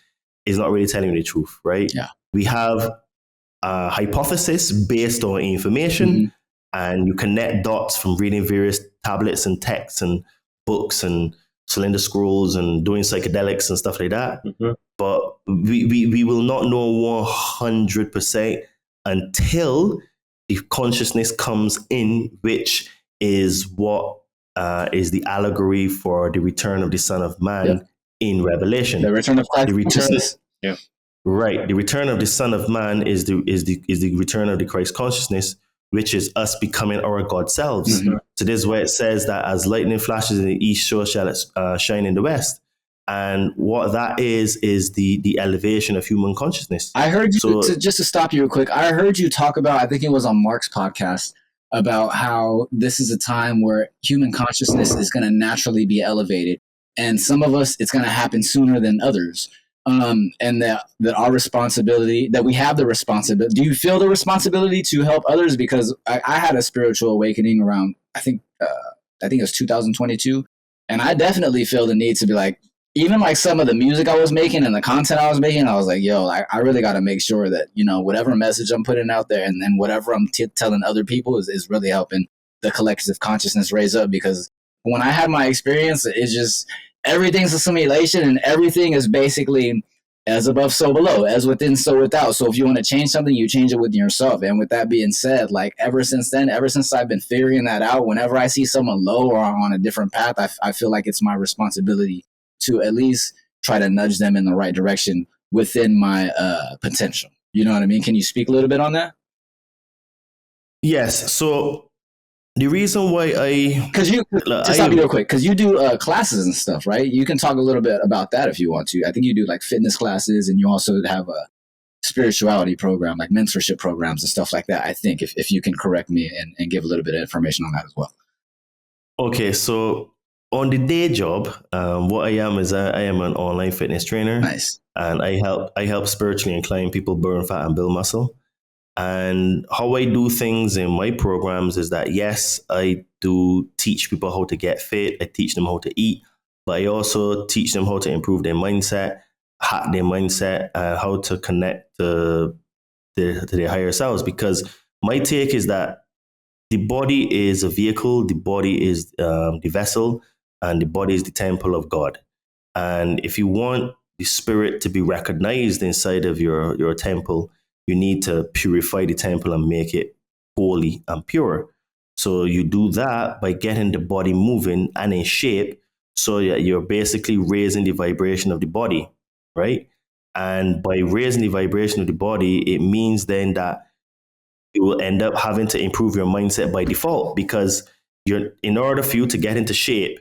is not really telling you the truth, right? Yeah. We have a hypothesis based on information, mm-hmm. and you connect dots from reading various tablets and texts and books and cylinder scrolls and doing psychedelics and stuff like that. Mm-hmm. But we will not know 100% until the consciousness comes in, which is what is the allegory for the return of the Son of Man in Revelation. The return of Christ. The return, right. The return of the Son of Man is the return of the Christ consciousness, which is us becoming our God selves. Mm-hmm. So this is where it says that as lightning flashes in the east, so shall it shine in the west. And what that is the elevation of human consciousness. I heard you, just to stop you real quick, I heard you talk about, I think it was on Mark's podcast, about how this is a time where human consciousness is going to naturally be elevated. And some of us, it's going to happen sooner than others. And that our responsibility, that we have the responsibility. Do you feel the responsibility to help others? Because I had a spiritual awakening around, I think it was 2022. And I definitely feel the need to be like, even like some of the music I was making and the content I was making, I was like, yo, I really got to make sure that, you know, whatever message I'm putting out there and then whatever I'm telling other people is really helping the collective consciousness raise up. Because when I had my experience, it's just, everything's a simulation and everything is basically as above, so below, as within, so without. So if you want to change something, you change it within yourself. And with that being said, like ever since I've been figuring that out, whenever I see someone low or on a different path, I feel like it's my responsibility to at least try to nudge them in the right direction within my potential. You know what I mean? Can you speak a little bit on that? Yes. So the reason why just stop you real quick, because you do classes and stuff, right? You can talk a little bit about that if you want to. I think you do like fitness classes, and you also have a spirituality program, like mentorship programs and stuff like that. I think if you can correct me and give a little bit of information on that as well. Okay, so on the day job, what I am is I am an online fitness trainer. Nice. And I help spiritually inclined people burn fat and build muscle. And how I do things in my programs is that, yes, I do teach people how to get fit. I teach them how to eat, but I also teach them how to improve their mindset, hack their mindset, and how to connect to their higher selves. Because my take is that the body is a vehicle, the body is the vessel, and the body is the temple of God. And if you want the spirit to be recognized inside of your temple, you need to purify the temple and make it holy and pure. So you do that by getting the body moving and in shape, so that you're basically raising the vibration of the body, right? And by raising the vibration of the body, it means then that you will end up having to improve your mindset by default, because in order for you to get into shape,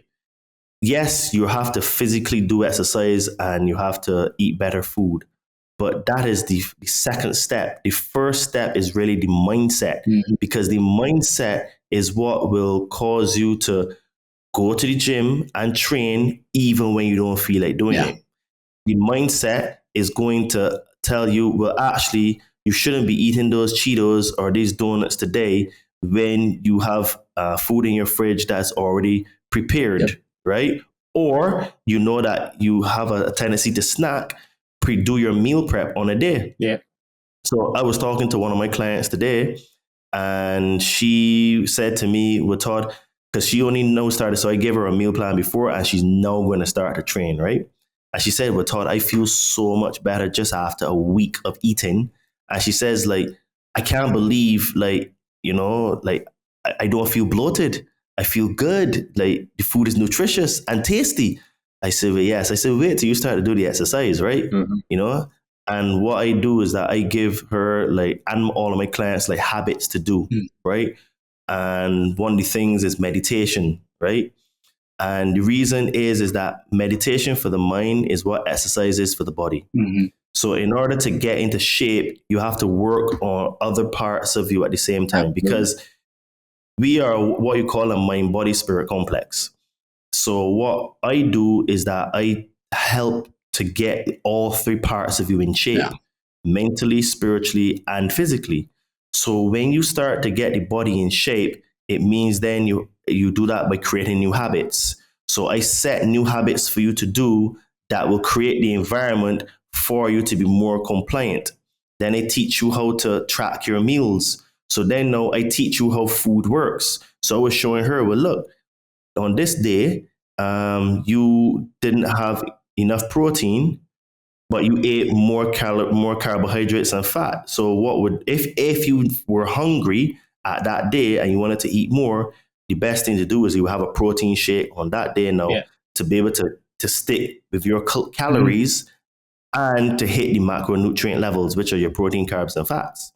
yes, you have to physically do exercise and you have to eat better food. But that is the second step. The first step is really the mindset, because the mindset is what will cause you to go to the gym and train even when you don't feel like doing it. The mindset is going to tell you, well, actually, you shouldn't be eating those Cheetos or these donuts today when you have food in your fridge that's already prepared, right? Or you know that you have a tendency to snack, do your meal prep on a day. Yeah. So I was talking to one of my clients today, and she said to me, well, Todd, because she only now started, so I gave her a meal plan before, and she's now going to start to train, right? And she said, well, Todd, I feel so much better just after a week of eating. And she says, like, I can't believe, like, you know, like, I don't feel bloated. I feel good. Like, the food is nutritious and tasty. I said, well, yes. I said, wait till you start to do the exercise, right? You know? And what I do is that I give her, like, and all of my clients, like, habits to do, right? And one of the things is meditation, right? And the reason is that meditation for the mind is what exercise is for the body. So in order to get into shape, you have to work on other parts of you at the same time, because we are what you call a mind, body, spirit complex. So what I do is that I help to get all three parts of you in shape, mentally, spiritually, and physically. So when you start to get the body in shape, it means then you do that by creating new habits. So I set new habits for you to do that will create the environment for you to be more compliant. Then I teach you how to track your meals. So then now I teach you how food works. So I was showing her, well, look, on this day, you didn't have enough protein, but you ate more carbohydrates and fat. So what would, if you were hungry at that day and you wanted to eat more, the best thing to do is you have a protein shake on that day now to be able to stick with your calories and to hit the macronutrient levels, which are your protein, carbs, and fats.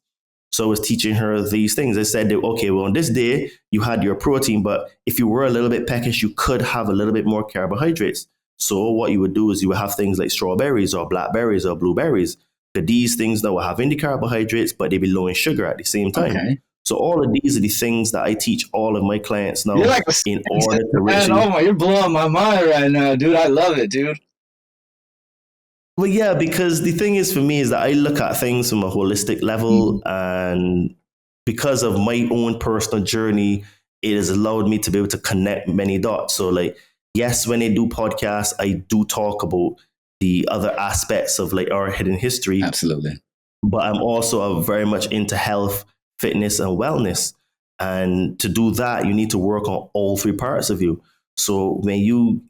So I was teaching her these things. I said, okay, well, on this day, you had your protein, but if you were a little bit peckish, you could have a little bit more carbohydrates. So what you would do is you would have things like strawberries or blackberries or blueberries. So these things that will have the carbohydrates, but they be low in sugar at the same time. Okay. So all of these are the things that I teach all of my clients now in order to man, oh my, you're blowing my mind right now, dude. I love it, dude. Well, yeah, because the thing is for me is that I look at things from a holistic level, and because of my own personal journey, it has allowed me to be able to connect many dots. So like, yes, when I do podcasts, I do talk about the other aspects of like our hidden history. Absolutely. But I'm also very much into health, fitness, and wellness. And to do that, you need to work on all three parts of you. So when you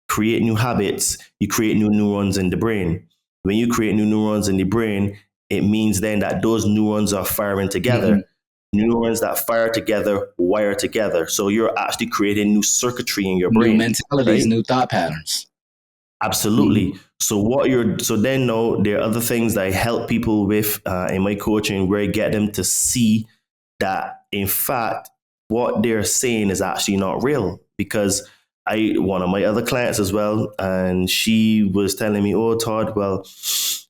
create new habits, you create new neurons in the brain. When you create new neurons in the brain, it means then that those neurons are firing together. Neurons that fire together, wire together. So you're actually creating new circuitry in your brain. New mentalities, right? New thought patterns. Absolutely. So then now there are other things that I help people with in my coaching, where I get them to see that in fact, what they're saying is actually not real. Because one of my other clients as well, and she was telling me, oh, Todd, well,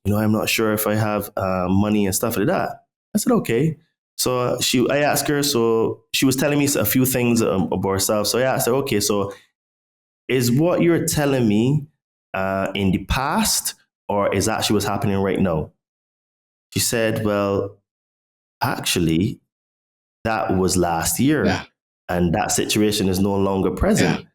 I'm not sure if I have money and stuff like that. I said, okay. So I asked her, so she was telling me a few things about herself. So I asked her, okay, so is what you're telling me in the past, or is actually what's happening right now? She said, well, actually, that was last year, and that situation is no longer present. Yeah.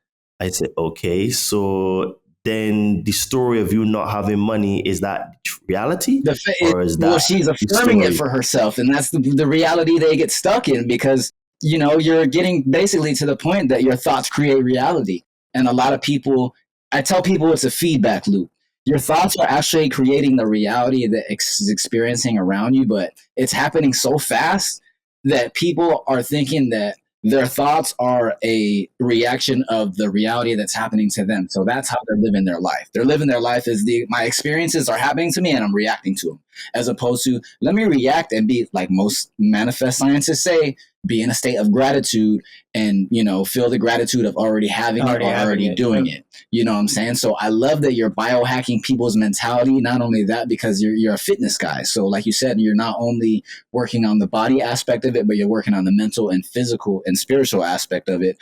I said, okay, so then the story of you not having money, is that reality? Well, she's affirming it for herself, and that's the reality they get stuck in, because, you're getting basically to the point that your thoughts create reality. And a lot of people, I tell people it's a feedback loop. your thoughts are actually creating the reality that is experiencing around you, but it's happening so fast that people are thinking that their thoughts are a reaction of the reality that's happening to them. So that's how they're living their life. They're living their life as my experiences are happening to me and I'm reacting to them, as opposed to let me react and be like most manifest scientists say, be in a state of gratitude and, feel the gratitude of already having it or already doing it. You know what I'm saying? So I love that you're biohacking people's mentality. Not only that, because you're a fitness guy. So like you said, you're not only working on the body aspect of it, but you're working on the mental and physical and spiritual aspect of it,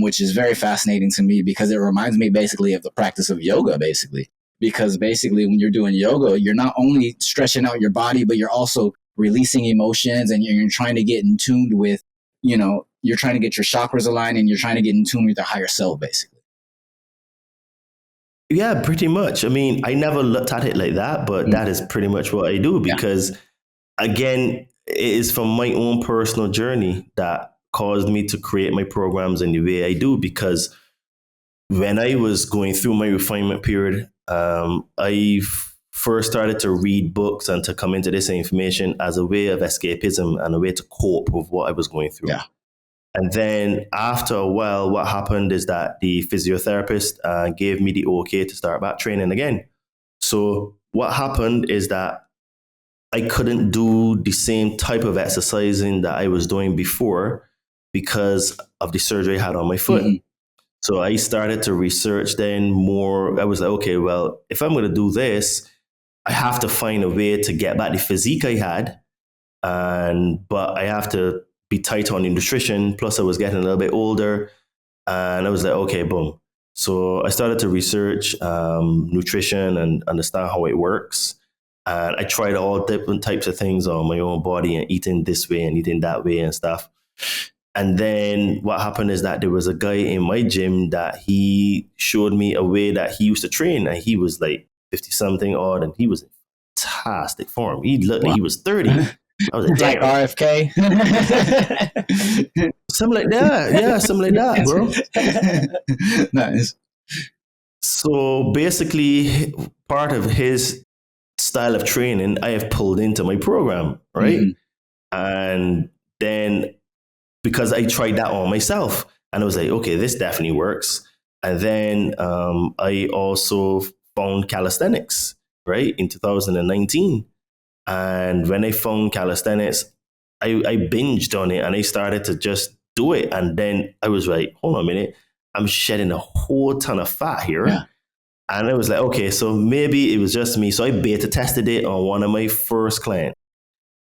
which is very fascinating to me because it reminds me basically of the practice of yoga, basically. Because basically when you're doing yoga, you're not only stretching out your body, but you're also releasing emotions and you're trying to get in tune with, you're trying to get your chakras aligned and you're trying to get in tune with your higher self, basically. Yeah, pretty much. I mean, I never looked at it like that, but that is pretty much what I do because, again, it is from my own personal journey that caused me to create my programs in the way I do. Because when I was going through my refinement period, I first started to read books and to come into this information as a way of escapism and a way to cope with what I was going through. Yeah. And then after a while, what happened is that the physiotherapist gave me the okay to start back training again. So what happened is that I couldn't do the same type of exercising that I was doing before because of the surgery I had on my foot. Mm-hmm. So I started to research then more. I was like, okay, well, if I'm going to do this, I have to find a way to get back the physique I had. But I have to be tight on the nutrition. Plus I was getting a little bit older and I was like, okay, boom. So I started to research nutrition and understand how it works. And I tried all different types of things on my own body and eating this way and eating that way and stuff. And then what happened is that there was a guy in my gym that he showed me a way that he used to train. And he was like 50 something odd and he was in fantastic form. He looked like he was 30. I was like, like RFK. Something like that. Yeah, something like that, bro. Nice. So basically, part of his style of training, I have pulled into my program, right? Mm-hmm. And then because I tried that on myself and I was like, okay, this definitely works. And then I also found calisthenics, right, in 2019. And when I found calisthenics, I binged on it and I started to just do it. And then I was like, hold on a minute, I'm shedding a whole ton of fat here. Yeah. And I was like, okay, so maybe it was just me. So I beta tested it on one of my first clients.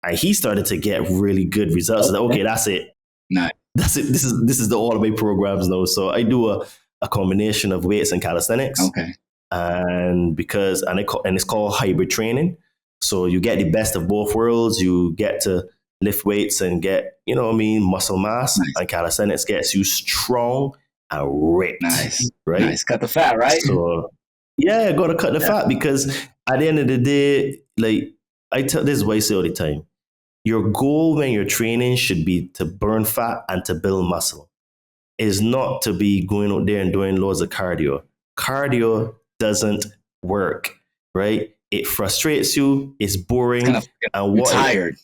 And he started to get really good results. Okay, like, okay, that's it. Nice. That's it. This is the all of my programs now. So I do a combination of weights and calisthenics. Okay. And it's called hybrid training. So you get the best of both worlds. You get to lift weights and get, muscle mass. Nice. And calisthenics gets you strong and ripped. Nice. Right? Nice. Cut the fat, right? So yeah, got to cut the fat because at the end of the day, like this is what I say all the time. Your goal when you're training should be to burn fat and to build muscle. It's not to be going out there and doing loads of cardio. Cardio doesn't work, right? It frustrates you. It's boring. And you're tired.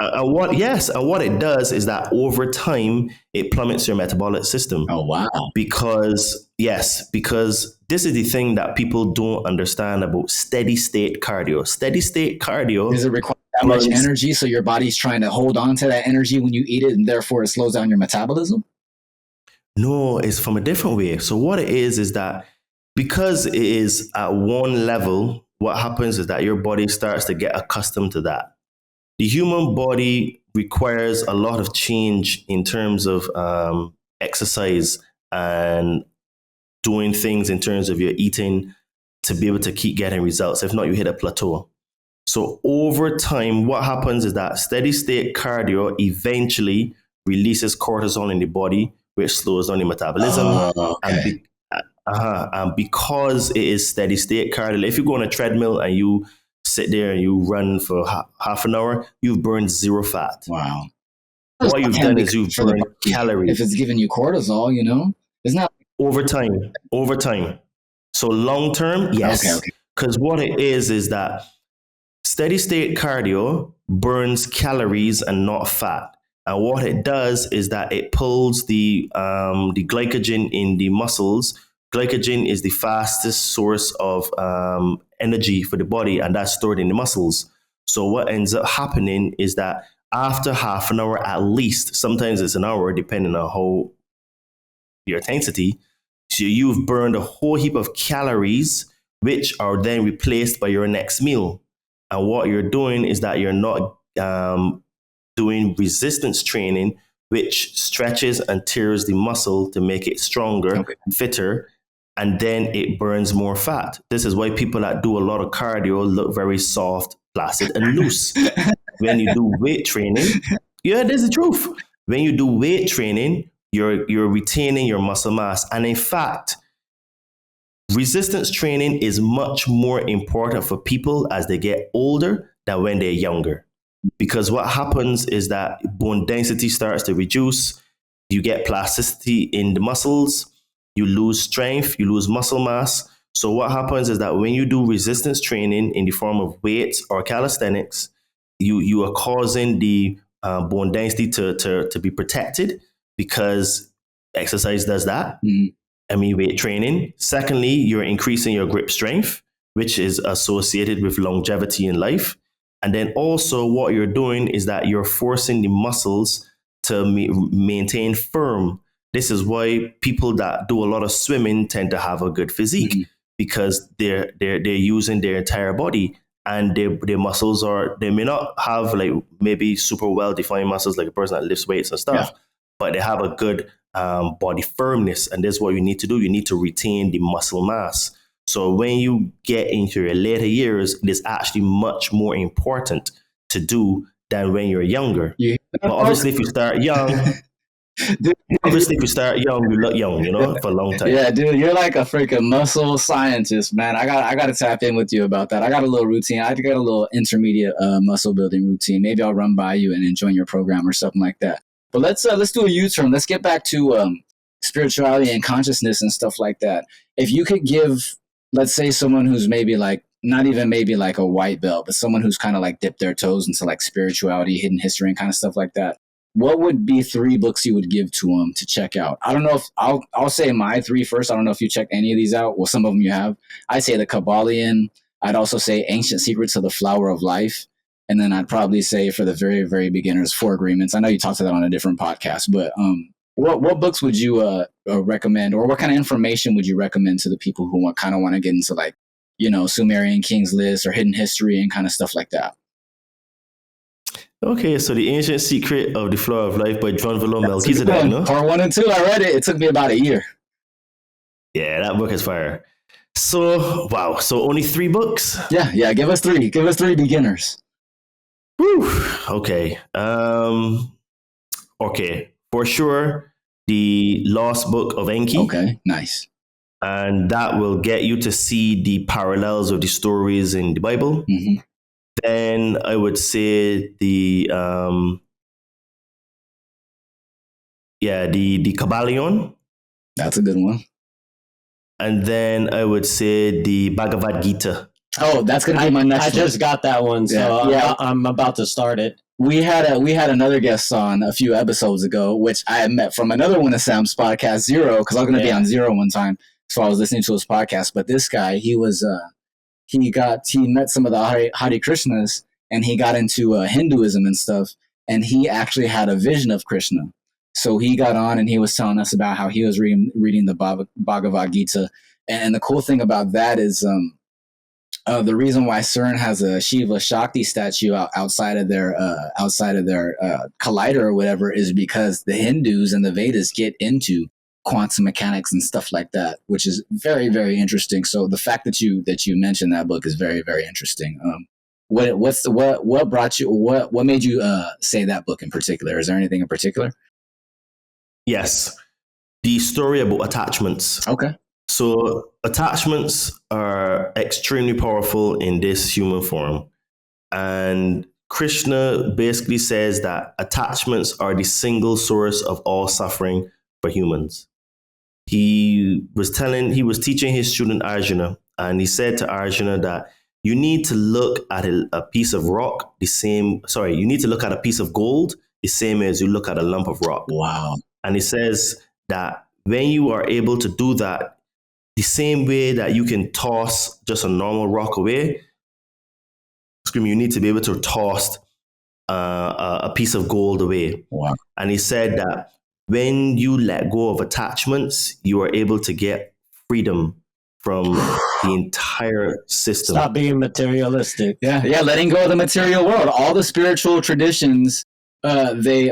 And what it does is that over time, it plummets your metabolic system. Oh, wow. Because this is the thing that people don't understand about steady state cardio. Steady state cardio. Does it require that much energy? So your body's trying to hold on to that energy when you eat it and therefore it slows down your metabolism? No, it's from a different way. So what it is that because it is at one level, what happens is that your body starts to get accustomed to that. The human body requires a lot of change in terms of exercise and doing things in terms of your eating to be able to keep getting results. If not, you hit a plateau. So over time, what happens is that steady state cardio eventually releases cortisol in the body, which slows down the metabolism. Okay. And because it is steady state cardio, if you go on a treadmill and you sit there and you run for half an hour, you've burned zero fat. Wow. What you've done is you've burned calories. If it's giving you cortisol, it's not over time. So long term, yes. Okay. Because what it is that steady state cardio burns calories and not fat. And what it does is that it pulls the glycogen in the muscles. Glycogen is the fastest source of energy for the body, and that's stored in the muscles. So what ends up happening is that after half an hour at least, sometimes it's an hour, depending on how your intensity, so you've burned a whole heap of calories, which are then replaced by your next meal. And what you're doing is that you're not doing resistance training, which stretches and tears the muscle to make it stronger, fitter, and then it burns more fat. This is why people that do a lot of cardio look very soft, placid, and loose. When you do weight training, yeah, this is the truth. When you do weight training, you're retaining your muscle mass. And in fact, resistance training is much more important for people as they get older than when they're younger. Because what happens is that bone density starts to reduce, you get plasticity in the muscles, you lose strength, you lose muscle mass. So what happens is that when you do resistance training in the form of weights or calisthenics, you are causing the bone density to be protected, because exercise does that. I mean, weight training. Secondly, you're increasing your grip strength, which is associated with longevity in life. And then also what you're doing is that you're forcing the muscles to maintain firm. This is why people that do a lot of swimming tend to have a good physique, because they're using their entire body, and their muscles they may not have like maybe super well defined muscles like a person that lifts weights and stuff, but they have a good body firmness. And that's what you need to do. You need to retain the muscle mass. So when you get into your later years, it is actually much more important to do than when you're younger. But obviously, if you start young, you look young, for a long time. Yeah, dude, you're like a freaking muscle scientist, man. I got to tap in with you about that. I got a little routine. I got a little intermediate muscle building routine. Maybe I'll run by you and join your program or something like that. But let's do a U-turn. Let's get back to spirituality and consciousness and stuff like that. If you could give, let's say, someone who's maybe like, not even maybe like a white belt, but someone who's kind of like dipped their toes into like spirituality, hidden history, and kind of stuff like that, what would be 3 books you would give to them to check out? I don't know if I'll say my 3 first. I don't know if you checked any of these out. Well, some of them you have. I'd say The Kabbalion. I'd also say Ancient Secrets of the Flower of Life. And then I'd probably say, for the very, very beginners, 4 Agreements. I know you talked about that on a different podcast, but what books would you recommend, or what kind of information would you recommend to the people who want to get into like, Sumerian King's List or hidden history and kind of stuff like that? Okay, so The Ancient Secret of the Flower of Life by John Villon Melchizedek, no? Part 1 and 2, I read it. It took me about a year. Yeah, that book is fire. So, wow. So only 3 books? Yeah. Give us 3. Give us 3 beginners. Whew. Okay. Okay. For sure, The Lost Book of Enki. Okay, nice. And that will get you to see the parallels of the stories in the Bible. Mm-hmm. Then I would say the Kabbalion. That's a good one. And then I would say the Bhagavad Gita. Oh, that's gonna be my next. I just got that one, so yeah. I'm about to start it. We had another guest on a few episodes ago, which I had met from another one of Sam's podcast, Zero, because I was going to be on Zero one time, so I was listening to his podcast. But this guy, he met some of the Hare Krishnas, and he got into Hinduism and stuff, and he actually had a vision of Krishna. So he got on and he was telling us about how he was reading the Bhagavad Gita, and the cool thing about that is the reason why CERN has a Shiva Shakti statue outside of their collider or whatever is because the Hindus and the Vedas get into quantum mechanics and stuff like that, which is very, very interesting. So the fact that you mentioned that book is very, very interesting. What made you say that book in particular? Is there anything in particular? Yes, the story about attachments. Okay. So attachments are extremely powerful in this human form. And Krishna basically says that attachments are the single source of all suffering for humans. he was teaching his student Arjuna, and he said to Arjuna that you need to look at a piece of rock you need to look at a piece of gold the same as you look at a lump of rock. Wow. And he says that when you are able to do that, the same way that you can toss just a normal rock away, you need to be able to toss a piece of gold away. Wow. And he said that when you let go of attachments, you are able to get freedom from the entire system. Stop being materialistic. Yeah, letting go of the material world. All the spiritual traditions, they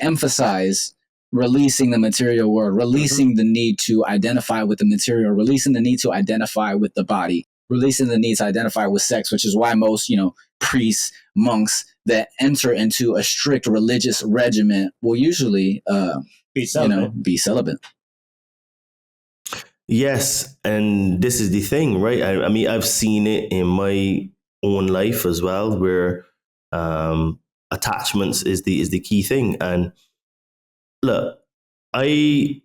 emphasize releasing the material world, releasing the need to identify with the material, releasing the need to identify with the body, releasing the need to identify with sex, which is why most, priests, monks that enter into a strict religious regimen will usually, be celibate. Yes, and this is the thing, right? I mean, I've seen it in my own life as well, where attachments is the key thing. And look, I've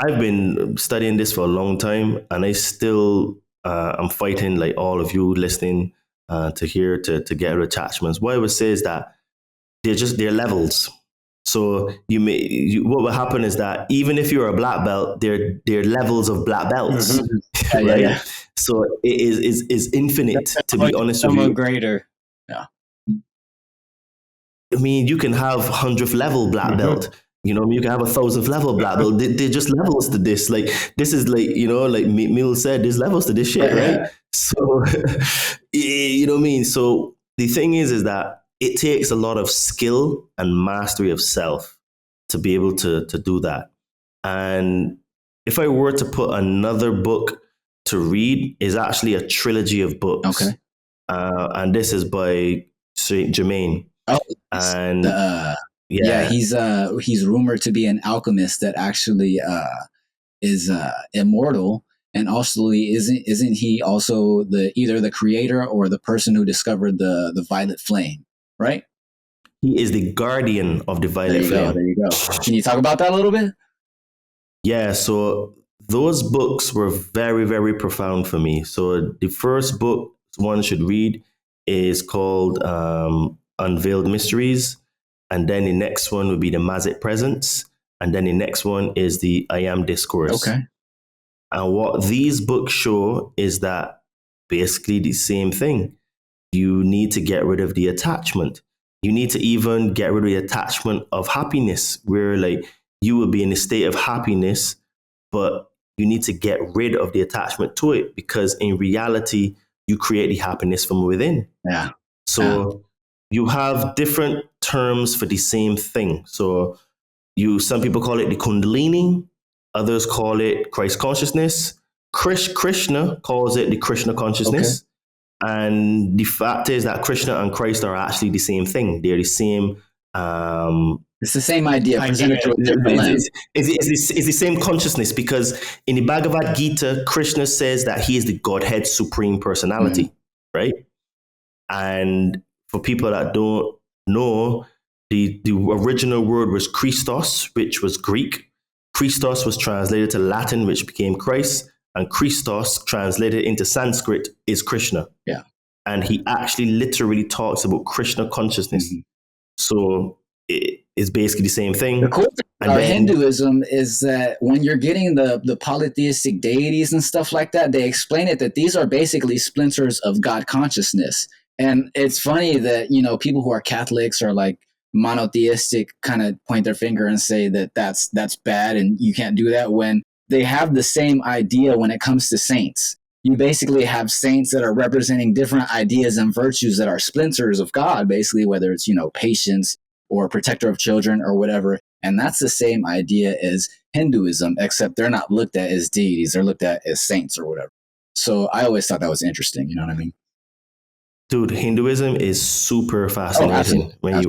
been studying this for a long time, and I still I'm fighting like all of you listening to get rid of attachments. What I would say is that they're levels. So what will happen is that even if you're a black belt, there are levels of black belts, right? Yeah. So it is infinite. To be honest with you, someone greater. Yeah. I mean, you can have 100th level black belt. You can have 1,000th level black belt. They're just levels to this. Like, this is like, like Mil said, there's levels to this shit, right? So, you know what I mean? So the thing is that it takes a lot of skill and mastery of self to be able to do that. And if I were to put another book to read, is actually a trilogy of books. Okay. And this is by Saint Germain. Oh, and he's rumored to be an alchemist that actually is immortal. And also, isn't he also either the creator or the person who discovered the violet flame? Right? He is the guardian of the violet flame. There you go. Can you talk about that a little bit? Yeah, so those books were very, very profound for me. So the first book one should read is called Unveiled Mysteries. And then the next one would be the Mazit Presence. And then the next one is the I Am Discourse. Okay. And what these books show is that basically the same thing. You need to get rid of the attachment. You need to even get rid of the attachment of happiness, where like you will be in a state of happiness, but you need to get rid of the attachment to it, because in reality, you create the happiness from within. Yeah. So you have different terms for the same thing. So some people call it the Kundalini, others call it Christ consciousness. Krishna calls it the Krishna consciousness. Okay. And the fact is that Krishna and Christ are actually the same thing. They're the same. It's the same idea. Presented through a different lens. It's the same consciousness, because in the Bhagavad Gita, Krishna says that he is the Godhead Supreme Personality, right? And for people that don't know, the original word was Christos, which was Greek. Christos was translated to Latin, which became Christ. And Christos, translated into Sanskrit, is Krishna. Yeah. And he actually literally talks about Krishna consciousness. Mm-hmm. So it's basically the same thing. The cool thing about Hinduism is that when you're getting the polytheistic deities and stuff like that, they explain it that these are basically splinters of God consciousness. And it's funny that, people who are Catholics or like monotheistic kind of point their finger and say that that's bad and you can't do that, when they have the same idea when it comes to saints. You basically have saints that are representing different ideas and virtues that are splinters of God, basically, whether it's, patience or protector of children or whatever. And that's the same idea as Hinduism, except they're not looked at as deities. They're looked at as saints or whatever. So I always thought that was interesting. You know what I mean? Dude, Hinduism is super fascinating. I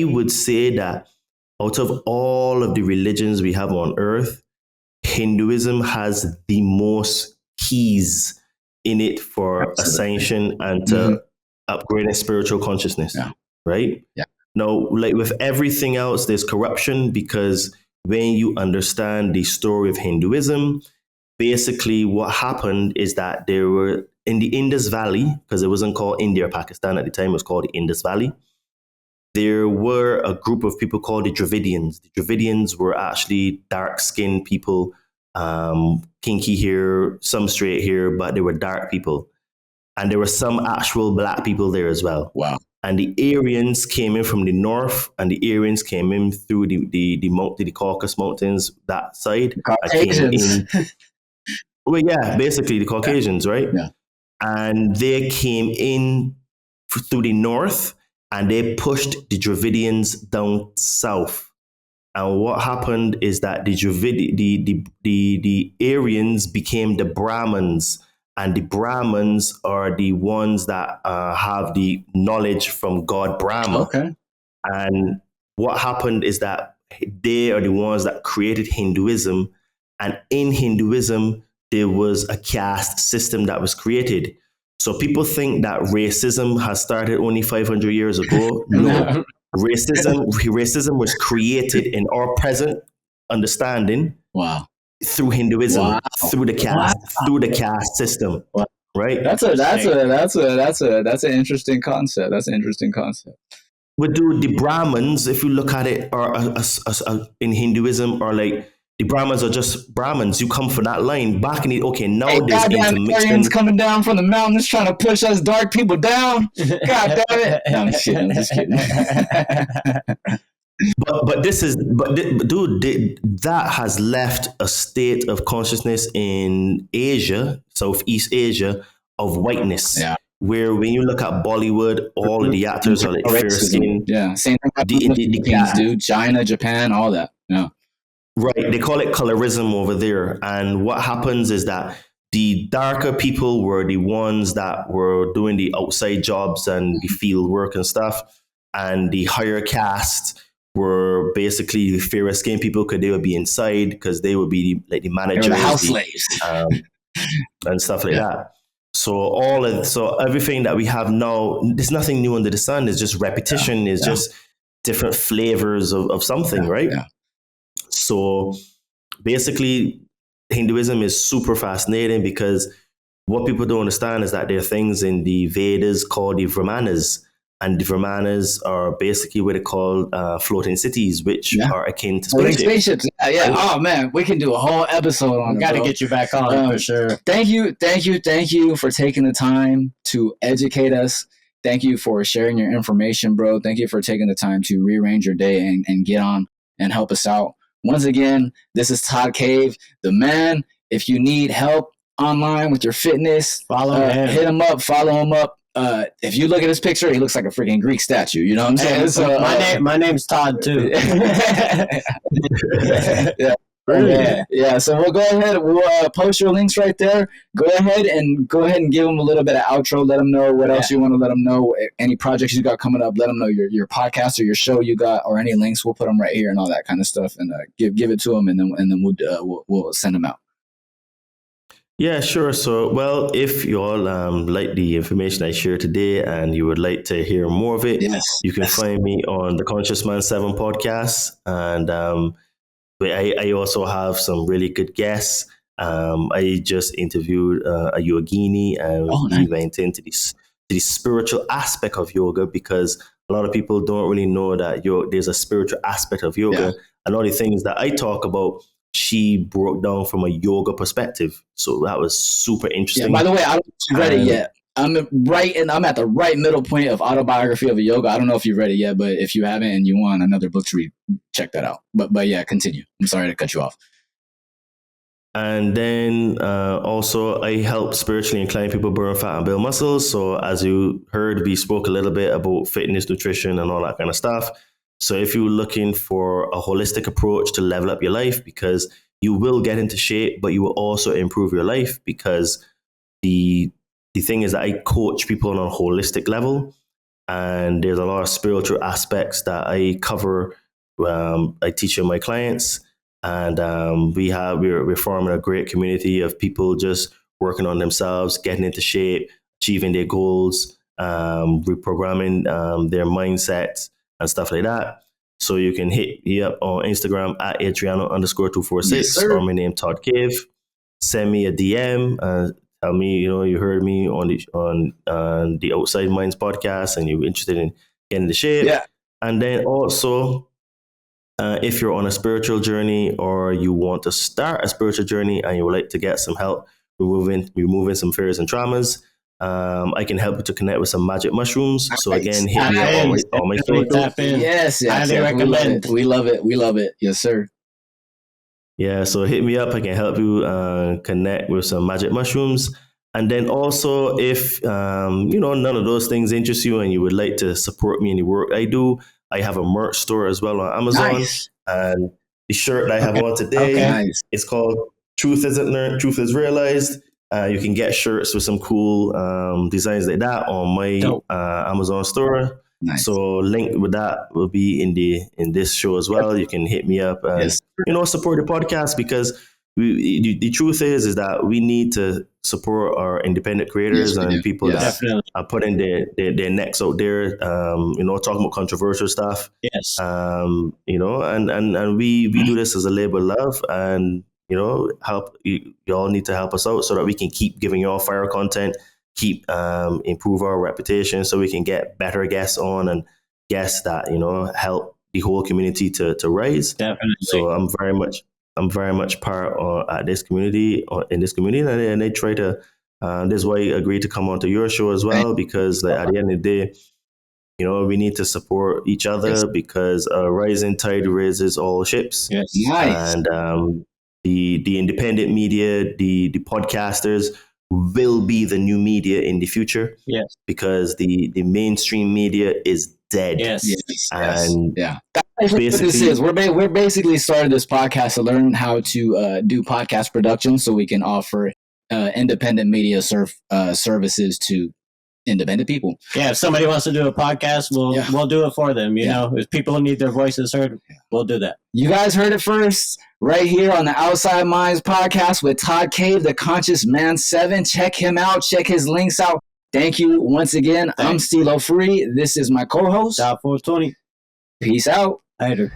would say that out of all of the religions we have on earth, Hinduism has the most keys in it for ascension and to upgrading spiritual consciousness, right? Yeah. Now, like with everything else, there's corruption, because when you understand the story of Hinduism, basically what happened is that there were in the Indus Valley, because it wasn't called India or Pakistan at the time, it was called the Indus Valley. There were a group of people called the Dravidians. The Dravidians were actually dark-skinned people, kinky hair, some straight hair, but they were dark people. And there were some actual black people there as well. Wow. And the Aryans came in from the north, and the Aryans came in through the Caucasus Mountains, that side. Caucasians. Well, yeah, basically the Caucasians, right? Yeah. And they came in through the north, and they pushed the Dravidians down south. And what happened is that the Aryans became the Brahmins, and the Brahmins are the ones that have the knowledge from God Brahma. Okay. And what happened is that they are the ones that created Hinduism, and in Hinduism there was a caste system that was created. So people think that racism has started only 500 years ago. No. Racism was created in our present understanding. Wow. Through Hinduism, Wow. through the caste system. Wow. Right? That's an interesting concept. That's an interesting concept. But dude, the Brahmins, if you look at it, are in Hinduism, are like the Brahmins are just Brahmins. You come from that line. Back in the nowadays, Aryans coming down from the mountains trying to push us dark people down. God damn it! No, I'm just kidding. Dude, that has left a state of consciousness in Asia, Southeast Asia, of whiteness. Yeah. Where when you look at Bollywood, all of the actors are like fair skin. Yeah, same thing. Dude, China, Japan, all that. Yeah. Right, they call it colorism over there. And what happens is that the darker people were the ones that were doing the outside jobs and the field work and stuff. And the higher caste were basically the fairer skinned people because they would be inside, because they would be the managers, the house slaves, and stuff like that. So everything that we have now, there's nothing new under the sun. It's just repetition. It's just different flavors of something, right? Yeah. So basically, Hinduism is super fascinating because what people don't understand is that there are things in the Vedas called the Brahmanas. And the Brahmanas are basically what they call floating cities, which are akin to spaceships. Yeah. Oh man, we can do a whole episode on it. Got to get you back on for sure. Thank you for taking the time to educate us. Thank you for sharing your information, bro. Thank you for taking the time to rearrange your day and get on and help us out. Once again, this is Todd Cave, the man. If you need help online with your fitness, hit him up, follow him up. If you look at his picture, he looks like a freaking Greek statue. You know what I'm saying? So, my name's Todd too. Yeah. So we'll go ahead. We'll post your links right there. Go ahead and give them a little bit of outro. Let them know what else you want to let them know. Any projects you got coming up, let them know your podcast or your show you got, or any links. We'll put them right here and all that kind of stuff, and give it to them, and then we'll send them out. Yeah, sure. So, well, if you all like the information I shared today and you would like to hear more of it, you can find me on the Conscious Man 7 podcast. And I also have some really good guests. I just interviewed a yogini, and we went into the spiritual aspect of yoga, because a lot of people don't really know that there's a spiritual aspect of yoga. Yeah. And all the things that I talk about, she broke down from a yoga perspective. So that was super interesting. Yeah, by the way, I don't know if you read it yet. I'm at the right middle point of Autobiography of a Yoga. I don't know if you've read it yet, but if you haven't and you want another book to read, check that out. But yeah, continue. I'm sorry to cut you off. And then also I help spiritually inclined people burn fat and build muscles. So as you heard, we spoke a little bit about fitness, nutrition, and all that kind of stuff. So if you're looking for a holistic approach to level up your life, because you will get into shape, but you will also improve your life, because the thing is that I coach people on a holistic level, and there's a lot of spiritual aspects that I cover. I teach my clients, and we're forming a great community of people just working on themselves, getting into shape, achieving their goals, reprogramming their mindsets and stuff like that. So you can hit me up on Instagram at Adriano_246 Yes, or my name Todd Cave. Send me a DM. Tell me, you heard me on the Outside Minds podcast and you're interested in getting the shape. Yeah. And then also, if you're on a spiritual journey or you want to start a spiritual journey and you would like to get some help removing some fears and traumas, I can help you to connect with some magic mushrooms. So again, hit me up on my Facebook. Yes, Highly recommend. We love it. Yes, sir. Yeah, so hit me up. I can help you connect with some magic mushrooms. And then also, if none of those things interest you and you would like to support me in the work I do, I have a merch store as well on Amazon. Nice. And the shirt that I have on today, it's called Truth Isn't Learned, Truth is Realized. You can get shirts with some cool designs like that on my Amazon store. Nice. So link with that will be in this show as well. You can hit me up and support the podcast, because the truth is that we need to support our independent creators and people that are putting their necks out there, talking about controversial stuff. Yes. And we do this as a labor of love, and help you all need to help us out so that we can keep giving you all fire content, keep improve our reputation, so we can get better guests on and guests that help the whole community to rise. Definitely. So I'm very much part in this community, and they try to. This is why I agreed to come onto your show as well, because at the end of the day, we need to support each other, because a rising tide raises all ships. Yes. Nice. And the independent media, the podcasters will be the new media in the future. Yes. Because the mainstream media is dead. Yes. And that's what this is. We're basically started this podcast to learn how to do podcast production, so we can offer independent media services to independent people. Yeah, if somebody wants to do a podcast, we'll do it for them. You know, if people need their voices heard, we'll do that. You guys heard it first right here on the Outside Minds podcast with Todd Cave, the Conscious Man 7. Check him out. Check his links out. Thank you once again. I'm Steelo Free. This is my co-host, Dot420. Peace out. Later.